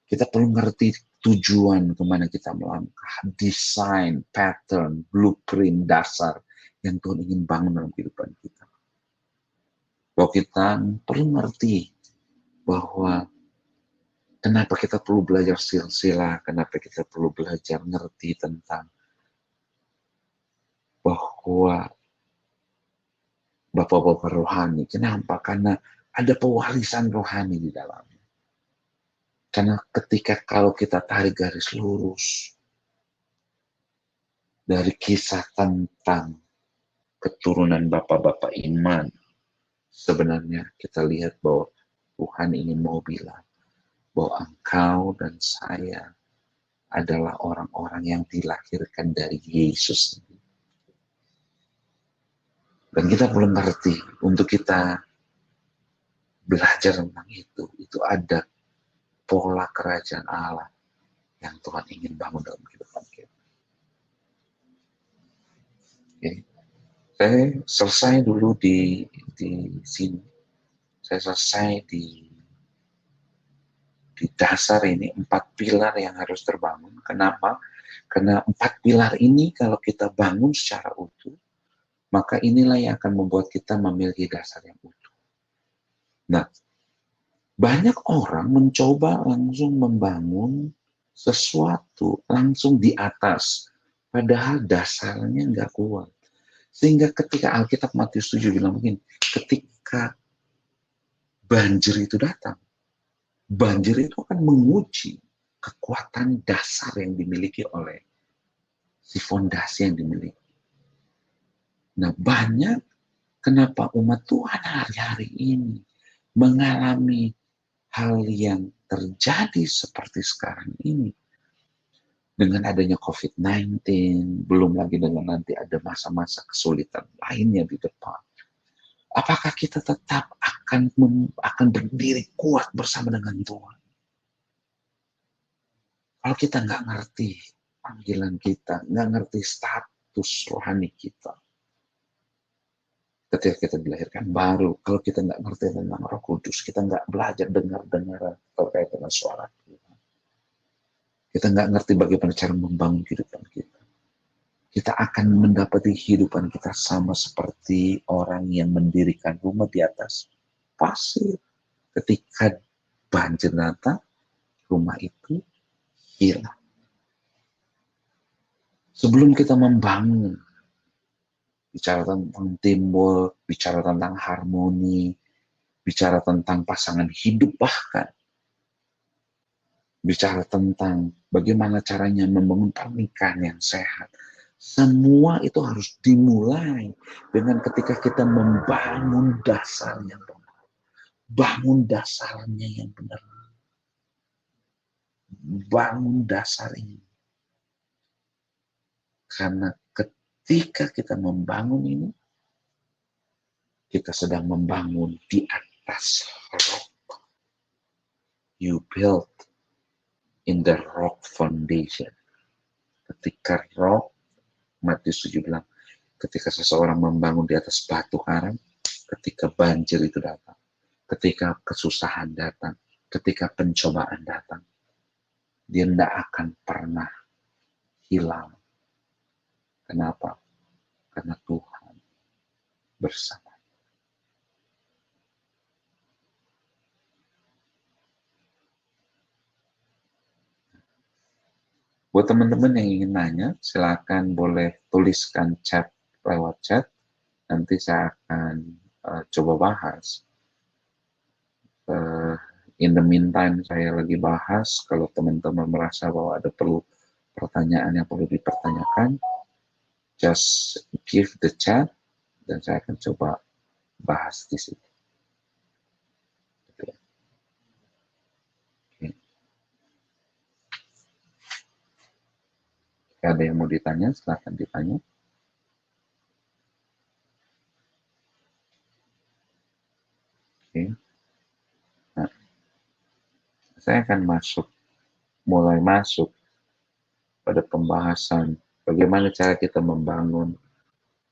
Kita perlu ngerti tujuan kemana kita melangkah, desain, pattern, blueprint, dasar yang Tuhan ingin bangun dalam kehidupan kita. Bahwa kita perlu ngerti bahwa kenapa kita perlu belajar silsilah, kenapa kita perlu belajar ngerti tentang bahwa bapak-bapak rohani. Kenapa? Karena ada pewarisan rohani di dalamnya. Karena ketika kalau kita tarik garis lurus dari kisah tentang keturunan bapak-bapak iman, sebenarnya kita lihat bahwa Tuhan ingin mau bilang bahwa engkau dan saya adalah orang-orang yang dilahirkan dari Yesus. Dan kita perlu ngerti untuk kita belajar tentang itu ada pola kerajaan Allah yang Tuhan ingin bangun dalam kehidupan kita. Oke. Saya selesai dulu di sini. Saya selesai di dasar ini, 4 pilar yang harus terbangun. Kenapa? Karena 4 pilar ini kalau kita bangun secara utuh, maka inilah yang akan membuat kita memiliki dasar yang utuh. Nah, banyak orang mencoba langsung membangun sesuatu langsung di atas, padahal dasarnya nggak kuat. Sehingga ketika Alkitab Matius 7 bilang begini, ketika banjir itu datang, banjir itu akan menguji kekuatan dasar yang dimiliki oleh si fondasi yang dimiliki. Nah, banyak kenapa umat Tuhan hari-hari ini mengalami hal yang terjadi seperti sekarang ini. Dengan adanya COVID-19, belum lagi dengan nanti ada masa-masa kesulitan lainnya di depan. Apakah kita tetap akan berdiri kuat bersama dengan Tuhan? Kalau kita nggak ngerti panggilan kita, nggak ngerti status rohani kita, ketika kita dilahirkan baru, kalau kita nggak ngerti tentang Roh Kudus, kita nggak belajar dengar-dengar terkait dengan suara Tuhan. Kita nggak ngerti bagaimana cara membangun kehidupan kita. Kita akan mendapati kehidupan kita sama seperti orang yang mendirikan rumah di atas pasir. Ketika banjir datang, rumah itu hilang. Sebelum kita membangun, bicara tentang teamwork, bicara tentang harmoni, bicara tentang pasangan hidup bahkan, bicara tentang bagaimana caranya membangun pernikahan yang sehat. Semua itu harus dimulai dengan ketika kita membangun dasar yang benar. Bangun dasarnya yang benar. Bangun dasar ini. Karena ketika kita membangun ini, kita sedang membangun di atas rock. You build in the rock foundation. Ketika rock, Matius 7 bilang, ketika seseorang membangun di atas batu karang, ketika banjir itu datang, ketika kesusahan datang, ketika pencobaan datang, dia tidak akan pernah hilang. Kenapa? Karena Tuhan bersama. Buat teman-teman yang ingin nanya, silakan boleh tuliskan chat lewat chat. Nanti saya akan coba bahas. In the meantime, saya lagi bahas. Kalau teman-teman merasa bahwa ada perlu pertanyaan yang perlu dipertanyakan, just give the chat dan saya akan coba bahas di situ. Jika ada yang mau ditanya, silakan ditanya. Oke. Nah, saya akan mulai masuk pada pembahasan bagaimana cara kita membangun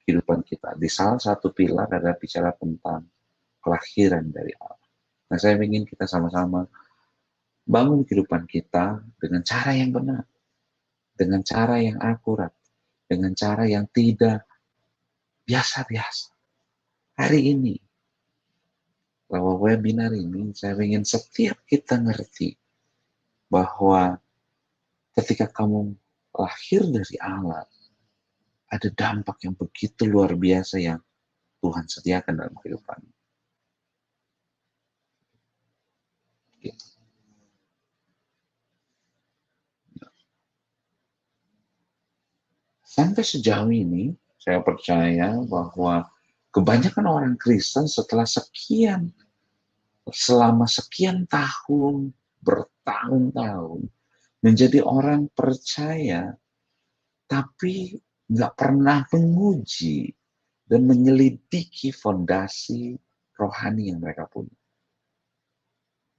kehidupan kita. Di salah satu pilar adalah bicara tentang kelahiran dari Allah. Nah, saya ingin kita sama-sama bangun kehidupan kita dengan cara yang benar, dengan cara yang akurat, dengan cara yang tidak biasa-biasa. Hari ini, lewat webinar ini, saya ingin setiap kita ngerti bahwa ketika kamu lahir dari Allah, ada dampak yang begitu luar biasa yang Tuhan sediakan dalam kehidupan. Sampai sejauh ini, saya percaya bahwa kebanyakan orang Kristen selama sekian tahun, bertahun-tahun, menjadi orang percaya, tapi nggak pernah menguji dan menyelidiki fondasi rohani yang mereka punya.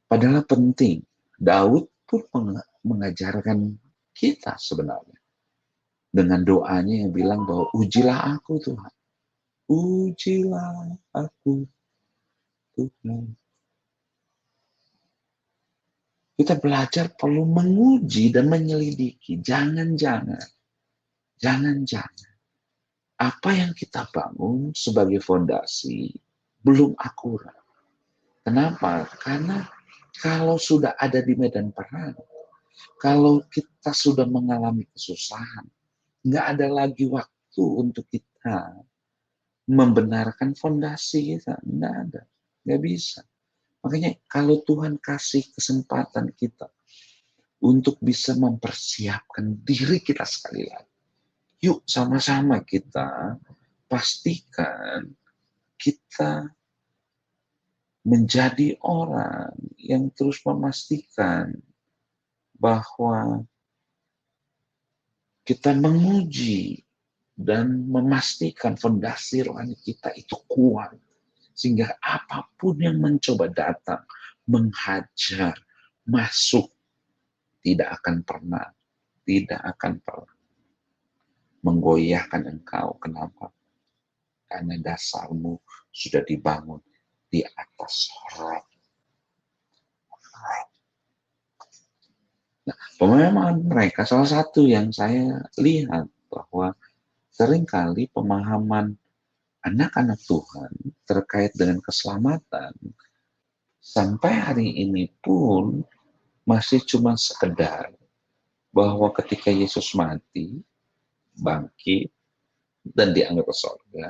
Padahal penting, Daud pun mengajarkan kita sebenarnya. Dengan doanya yang bilang bahwa ujilah aku Tuhan. Ujilah aku Tuhan. Kita belajar perlu menguji dan menyelidiki. Jangan-jangan apa yang kita bangun sebagai fondasi belum akurat. Kenapa? Karena kalau sudah ada di medan perang, kalau kita sudah mengalami kesusahan, nggak ada lagi waktu untuk kita membenarkan fondasi kita. Nggak ada. Nggak bisa. Makanya kalau Tuhan kasih kesempatan kita untuk bisa mempersiapkan diri kita sekali lagi, yuk sama-sama kita pastikan kita menjadi orang yang terus memastikan bahwa kita menguji dan memastikan fondasi rohani kita itu kuat. Sehingga apapun yang mencoba datang, menghajar, masuk, tidak akan pernah menggoyahkan engkau. Kenapa? Karena dasarmu sudah dibangun di atas roh. Nah, pemahaman mereka salah satu yang saya lihat bahwa seringkali pemahaman anak-anak Tuhan terkait dengan keselamatan sampai hari ini pun masih cuma sekedar bahwa ketika Yesus mati, bangkit, dan dianggap ke surga,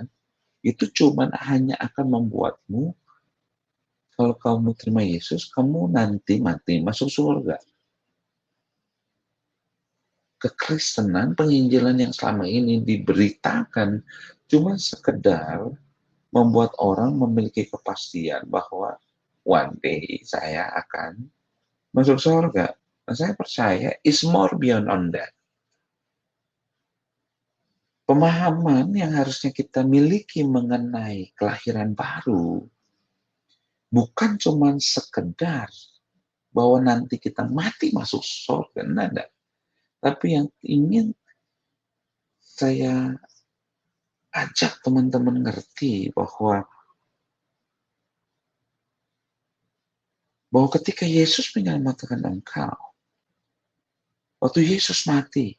itu cuma hanya akan membuatmu, kalau kamu terima Yesus, kamu nanti mati masuk surga. Kekristenan, penginjilan yang selama ini diberitakan cuma sekedar membuat orang memiliki kepastian bahwa one day saya akan masuk surga. Nah, saya percaya is more beyond on that. Pemahaman yang harusnya kita miliki mengenai kelahiran baru bukan cuma sekedar bahwa nanti kita mati masuk surga, enggak. Tapi yang ingin saya ajak teman-teman ngerti bahwa ketika Yesus menyelamatkan engkau, waktu Yesus mati,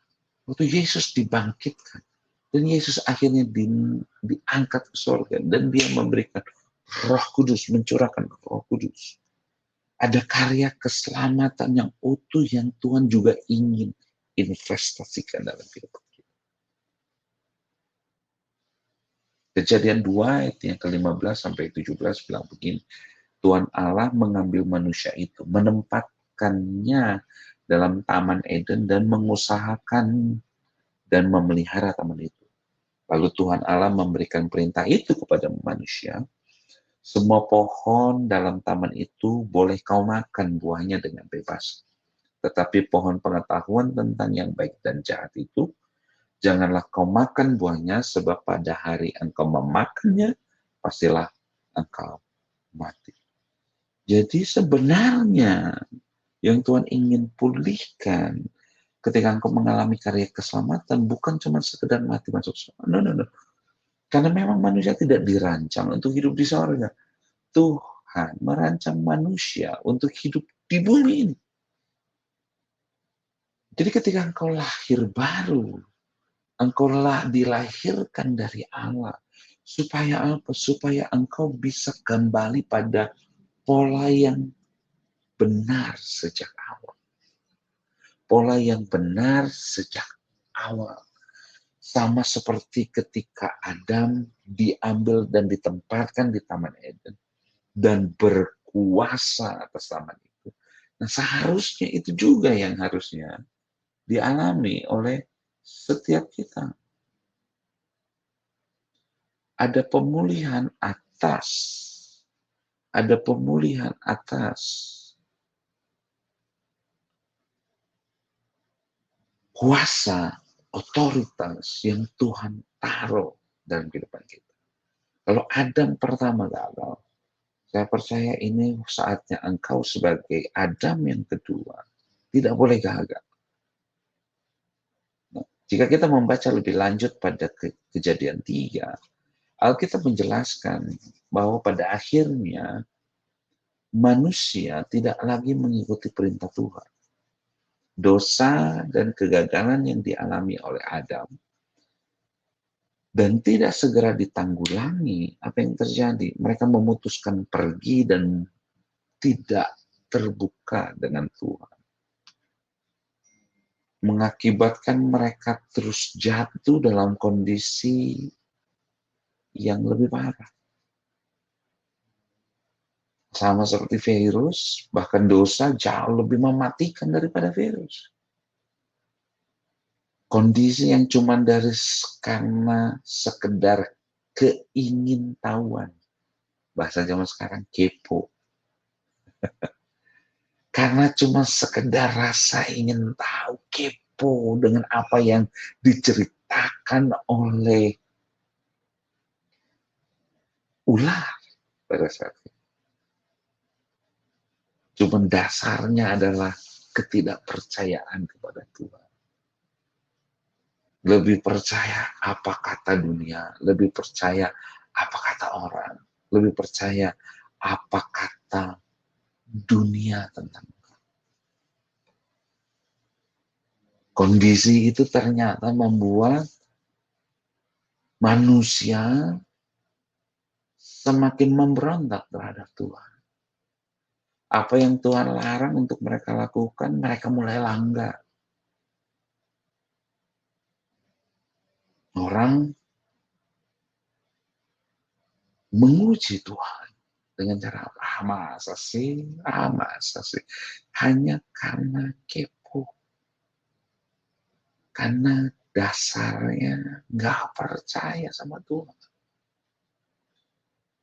waktu Yesus dibangkitkan, dan Yesus akhirnya diangkat ke surga, dan dia memberikan Roh Kudus, mencurahkan Roh Kudus. Ada karya keselamatan yang utuh yang Tuhan juga ingin investasikan dalam kehidupan kita. Kejadian 2 ayat yang ke-15 sampai 17 bilang begini, Tuhan Allah mengambil manusia itu, menempatkannya dalam Taman Eden dan mengusahakan dan memelihara taman itu. Lalu Tuhan Allah memberikan perintah itu kepada manusia, semua pohon dalam taman itu boleh kau makan buahnya dengan bebas. Tetapi pohon pengetahuan tentang yang baik dan jahat itu, janganlah kau makan buahnya, sebab pada hari engkau memakannya, pastilah engkau mati. Jadi sebenarnya yang Tuhan ingin pulihkan ketika engkau mengalami karya keselamatan bukan cuma sekedar mati masuk surga. No. Karena memang manusia tidak dirancang untuk hidup di surga. Tuhan merancang manusia untuk hidup di bumi ini. Jadi ketika engkau lahir baru, engkau dilahirkan dari Allah, Supaya apa? Supaya engkau bisa kembali pada pola yang benar sejak awal. Pola yang benar sejak awal. Sama seperti ketika Adam diambil dan ditempatkan di Taman Eden dan berkuasa atas taman itu. Nah, seharusnya itu juga yang harusnya dialami oleh setiap kita. Ada pemulihan atas, ada pemulihan atas kuasa, otoritas yang Tuhan taruh dalam kehidupan kita. Kalau Adam pertama gagal, saya percaya ini saatnya engkau sebagai Adam yang kedua tidak boleh gagal. Nah, jika kita membaca lebih lanjut pada Kejadian 3, Alkitab menjelaskan bahwa pada akhirnya manusia tidak lagi mengikuti perintah Tuhan. Dosa dan kegagalan yang dialami oleh Adam dan tidak segera ditanggulangi, apa yang terjadi? Mereka memutuskan pergi dan tidak terbuka dengan Tuhan. Mengakibatkan mereka terus jatuh dalam kondisi yang lebih parah. Sama seperti virus, bahkan dosa jauh lebih mematikan daripada virus. Kondisi yang cuma karena sekedar keingintahuan. Bahasa zaman sekarang kepo. Karena cuma sekedar rasa ingin tahu, kepo dengan apa yang diceritakan oleh ular pada saat itu. Cuma dasarnya adalah ketidakpercayaan kepada Tuhan. Lebih percaya apa kata dunia, lebih percaya apa kata orang, lebih percaya apa kata dunia tentang kondisi itu. Ternyata membuat manusia semakin memberontak terhadap Tuhan. Apa yang Tuhan larang untuk mereka lakukan, mereka mulai langgar. Orang menguji Tuhan dengan cara apa? Masa sih? Masa sih? Hanya karena kepo. Karena dasarnya nggak percaya sama Tuhan.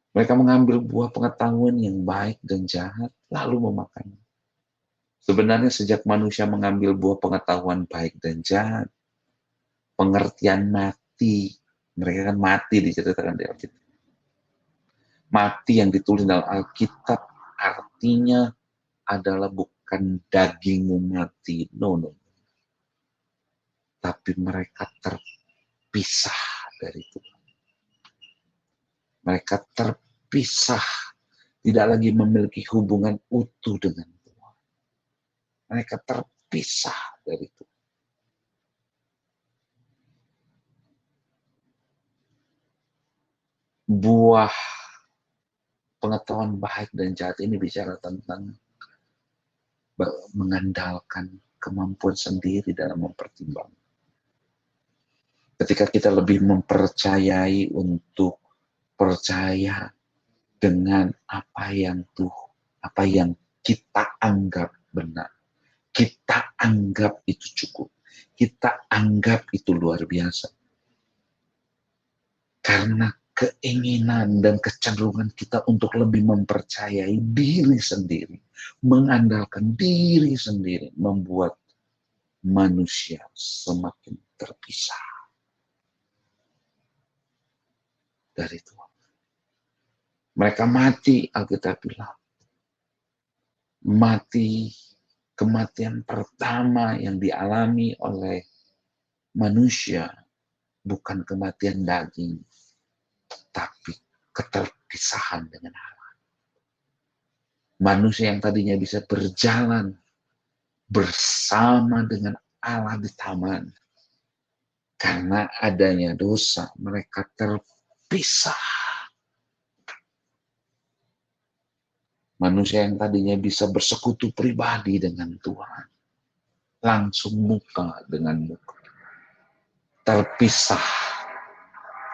Mereka mengambil buah pengetahuan yang baik dan jahat, lalu memakannya. Sebenarnya sejak manusia mengambil buah pengetahuan baik dan jahat, pengertian mati, mereka kan mati diceritakan di Alkitab. Mati yang ditulis dalam Alkitab artinya adalah bukan dagingmu mati, no. Tapi mereka terpisah dari Tuhan. Mereka terpisah, tidak lagi memiliki hubungan utuh dengan Tuhan. Mereka terpisah dari Tuhan. Buah pengetahuan baik dan jahat ini bicara tentang mengandalkan kemampuan sendiri dalam mempertimbangkan. Ketika kita lebih mempercayai untuk percaya dengan apa yang kita anggap benar, kita anggap itu cukup, kita anggap itu luar biasa. Karena keinginan dan kecenderungan kita untuk lebih mempercayai diri sendiri, mengandalkan diri sendiri, membuat manusia semakin terpisah dari Tuhan. Mereka mati, Alkitab bilang. Mati, kematian pertama yang dialami oleh manusia bukan kematian daging, tapi keterpisahan dengan Allah. Manusia yang tadinya bisa berjalan bersama dengan Allah di taman, karena adanya dosa, mereka terpisah terpisah. Manusia yang tadinya bisa bersekutu pribadi dengan Tuhan, langsung muka dengan muka, terpisah,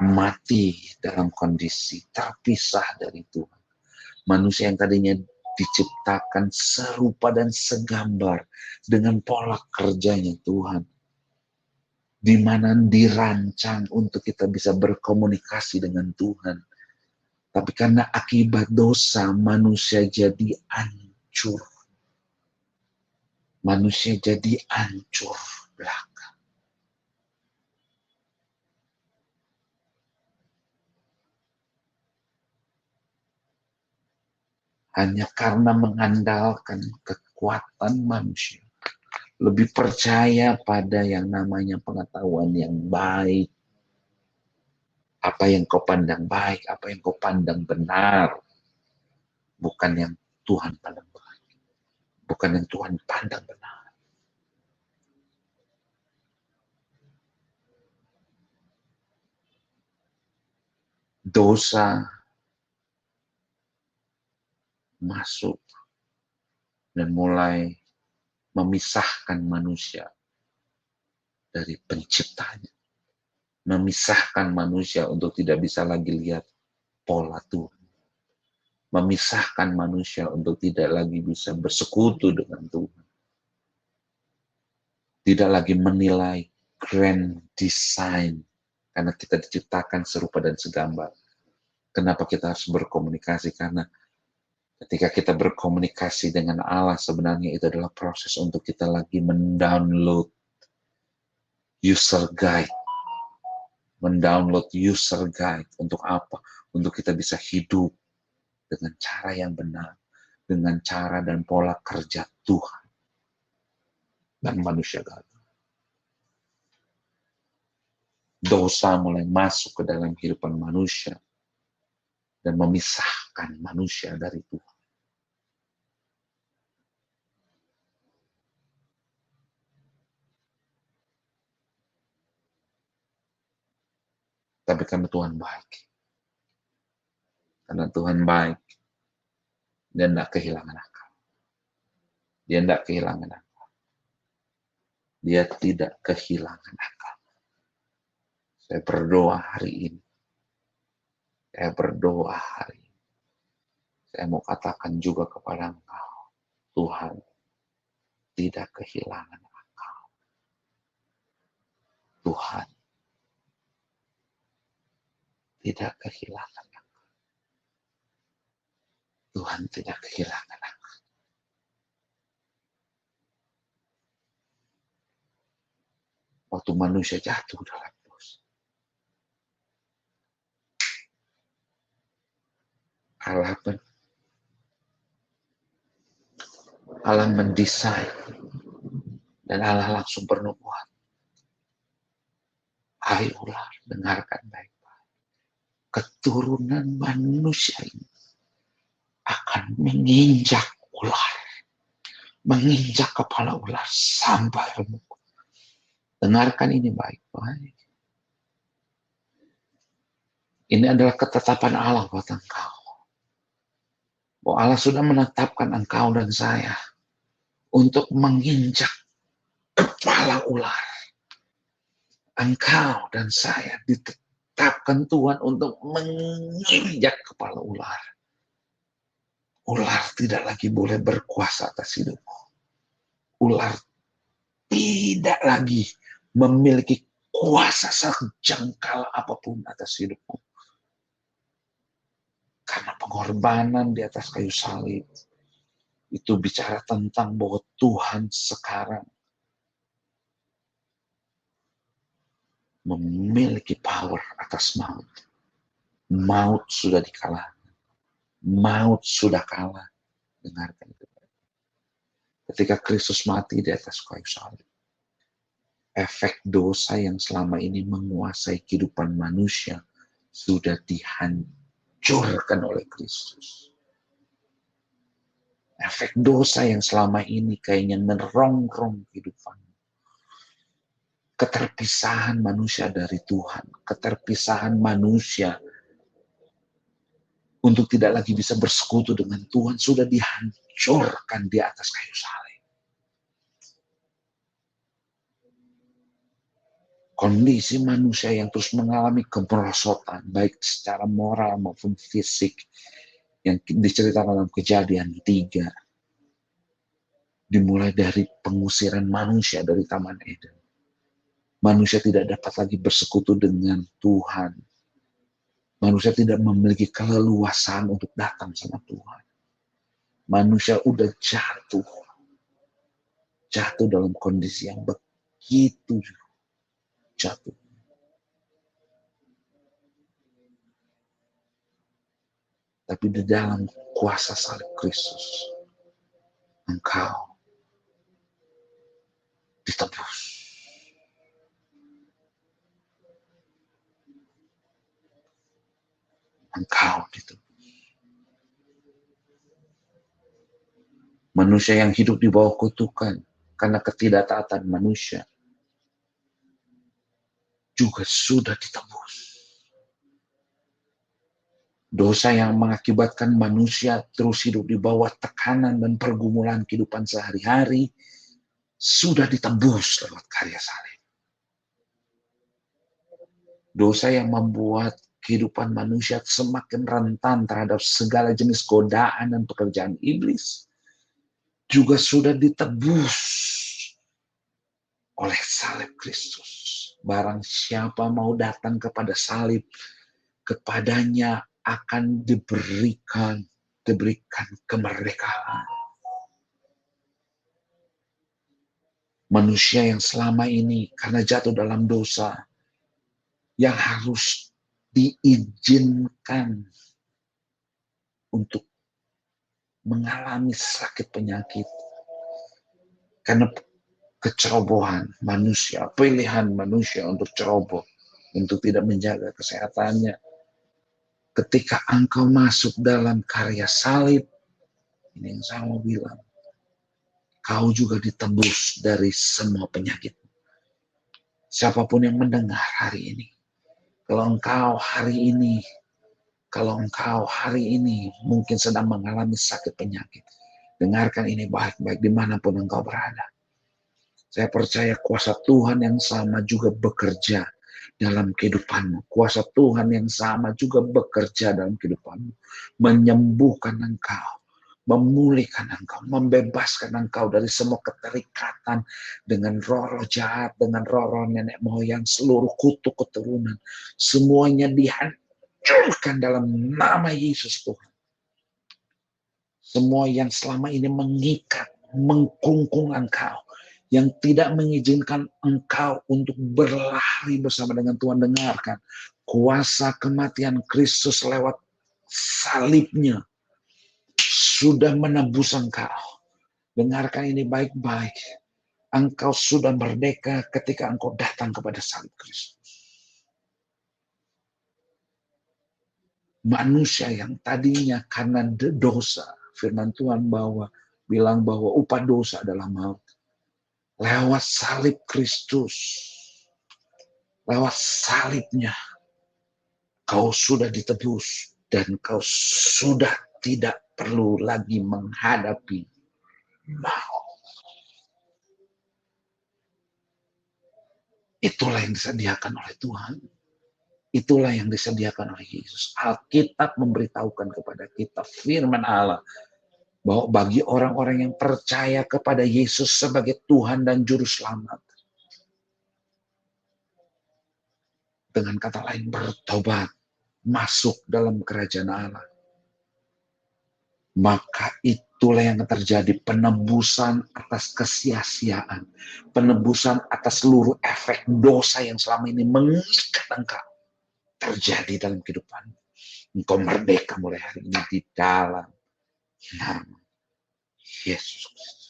mati dalam kondisi terpisah dari Tuhan. Manusia yang tadinya diciptakan serupa dan segambar dengan pola kerjanya Tuhan, di mana dirancang untuk kita bisa berkomunikasi dengan Tuhan. Tapi karena akibat dosa, manusia jadi hancur. Manusia jadi hancur belaka. Hanya karena mengandalkan kekuatan manusia. Lebih percaya pada yang namanya pengetahuan yang baik. Apa yang kau pandang baik, apa yang kau pandang benar. Bukan yang Tuhan pandang baik. Bukan yang Tuhan pandang benar. Dosa masuk dan mulai memisahkan manusia dari penciptanya. Memisahkan manusia untuk tidak bisa lagi lihat pola Tuhan. Memisahkan manusia untuk tidak lagi bisa bersekutu dengan Tuhan. Tidak lagi menilai grand design. Karena kita diciptakan serupa dan segambar. Kenapa kita harus berkomunikasi? Karena ketika kita berkomunikasi dengan Allah, sebenarnya itu adalah proses untuk kita lagi mendownload user guide. Mendownload user guide. Untuk apa? Untuk kita bisa hidup dengan cara yang benar. Dengan cara dan pola kerja Tuhan. Dan manusia gagal. Dosa mulai masuk ke dalam kehidupan manusia. Dan memisahkan manusia dari Tuhan. Tapi karena Tuhan baik. Karena Tuhan baik. Dia tidak kehilangan akal. Dia tidak kehilangan akal. Dia tidak kehilangan akal. Saya berdoa hari ini. Saya berdoa hari ini. Saya mau katakan juga kepada engkau. Tuhan tidak kehilangan akal. Tuhan tidak kehilangan akal. Tuhan tidak kehilangan akal. Waktu manusia jatuh dalam dosa, Allah mendesain dan Allah langsung bernubuat. Hai ular, dengarkan baik-baik. Keturunan manusia ini akan menginjak ular. Menginjak kepala ular sampai remuk. Dengarkan ini baik-baik. Ini adalah ketetapan Allah buat engkau. Bahwa Allah sudah menetapkan engkau dan saya untuk menginjak kepala ular. Engkau dan saya ditetapkan Tuhan untuk menginjak kepala ular. Ular tidak lagi boleh berkuasa atas hidupmu. Ular tidak lagi memiliki kuasa sejengkal apapun atas hidupmu. Karena pengorbanan di atas kayu salib itu bicara tentang bahwa Tuhan sekarang memiliki power atas maut. Maut sudah dikalahkan. Maut sudah kalah. Dengarkan itu. Ketika Kristus mati di atas kayu salib, efek dosa yang selama ini menguasai kehidupan manusia sudah dihancurkan oleh Kristus. Efek dosa yang selama ini kayaknya merongrong kehidupan. Keterpisahan manusia dari Tuhan, keterpisahan manusia untuk tidak lagi bisa bersekutu dengan Tuhan sudah dihancurkan di atas kayu salib. Kondisi manusia yang terus mengalami kemerosotan, baik secara moral maupun fisik, yang diceritakan dalam Kejadian 3, dimulai dari pengusiran manusia dari Taman Eden. Manusia tidak dapat lagi bersekutu dengan Tuhan. Manusia tidak memiliki keleluasaan untuk datang sama Tuhan. Manusia udah jatuh dalam kondisi yang begitu jatuh. Tapi di dalam kuasa salib Kristus, engkau ditebus. Engkau ditebus. Manusia yang hidup di bawah kutukan karena ketidaktaatan manusia juga sudah ditebus. Dosa yang mengakibatkan manusia terus hidup di bawah tekanan dan pergumulan kehidupan sehari-hari sudah ditebus lewat karya salib. Dosa yang membuat kehidupan manusia semakin rentan terhadap segala jenis godaan dan pekerjaan iblis juga sudah ditebus oleh salib Kristus. Barang siapa mau datang kepada salib, kepadanya akan diberikan kemerdekaan. Manusia yang selama ini karena jatuh dalam dosa, yang harus diizinkan untuk mengalami sakit penyakit karena kecerobohan manusia, pilihan manusia untuk ceroboh, untuk tidak menjaga kesehatannya. Ketika engkau masuk dalam karya salib, ini yang saya mau bilang, kau juga ditebus dari semua penyakit. Siapapun yang mendengar hari ini, kalau engkau hari ini mungkin sedang mengalami sakit penyakit, dengarkan ini baik-baik dimanapun engkau berada. Saya percaya kuasa Tuhan yang sama juga bekerja dalam kehidupanmu. Kuasa Tuhan yang sama juga bekerja dalam kehidupanmu. Menyembuhkan engkau, memulihkan engkau, membebaskan engkau dari semua keterikatan dengan roh-roh jahat, dengan roh-roh nenek moyang, seluruh kutuk keturunan. Semuanya dihancurkan dalam nama Yesus Tuhan. Semua yang selama ini mengikat, mengkungkung engkau, yang tidak mengizinkan engkau untuk berlari bersama dengan Tuhan, dengarkan. Kuasa kematian Kristus lewat salibnya sudah menebus engkau. Dengarkan ini baik-baik. Engkau sudah merdeka ketika engkau datang kepada salib Kristus. Manusia yang tadinya karena dosa, firman Tuhan bilang bahwa upah dosa adalah maut. Lewat salib Kristus, lewat salibnya, kau sudah ditebus dan kau sudah tidak perlu lagi menghadapi maut. Itulah yang disediakan oleh Tuhan. Itulah yang disediakan oleh Yesus. Alkitab memberitahukan kepada kita firman Allah bahwa bagi orang-orang yang percaya kepada Yesus sebagai Tuhan dan Juru Selamat, dengan kata lain bertobat, masuk dalam kerajaan Allah, maka itulah yang terjadi, penebusan atas kesia-siaan, penebusan atas seluruh efek dosa yang selama ini mengikat engkau terjadi dalam kehidupan. Engkau merdeka mulai hari ini di dalam nama Yesus Kristus.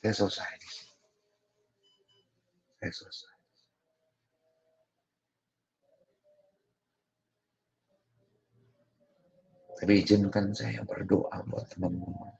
Saya selesai. Saya selesai. Tapi izinkan saya berdoa buat teman-teman.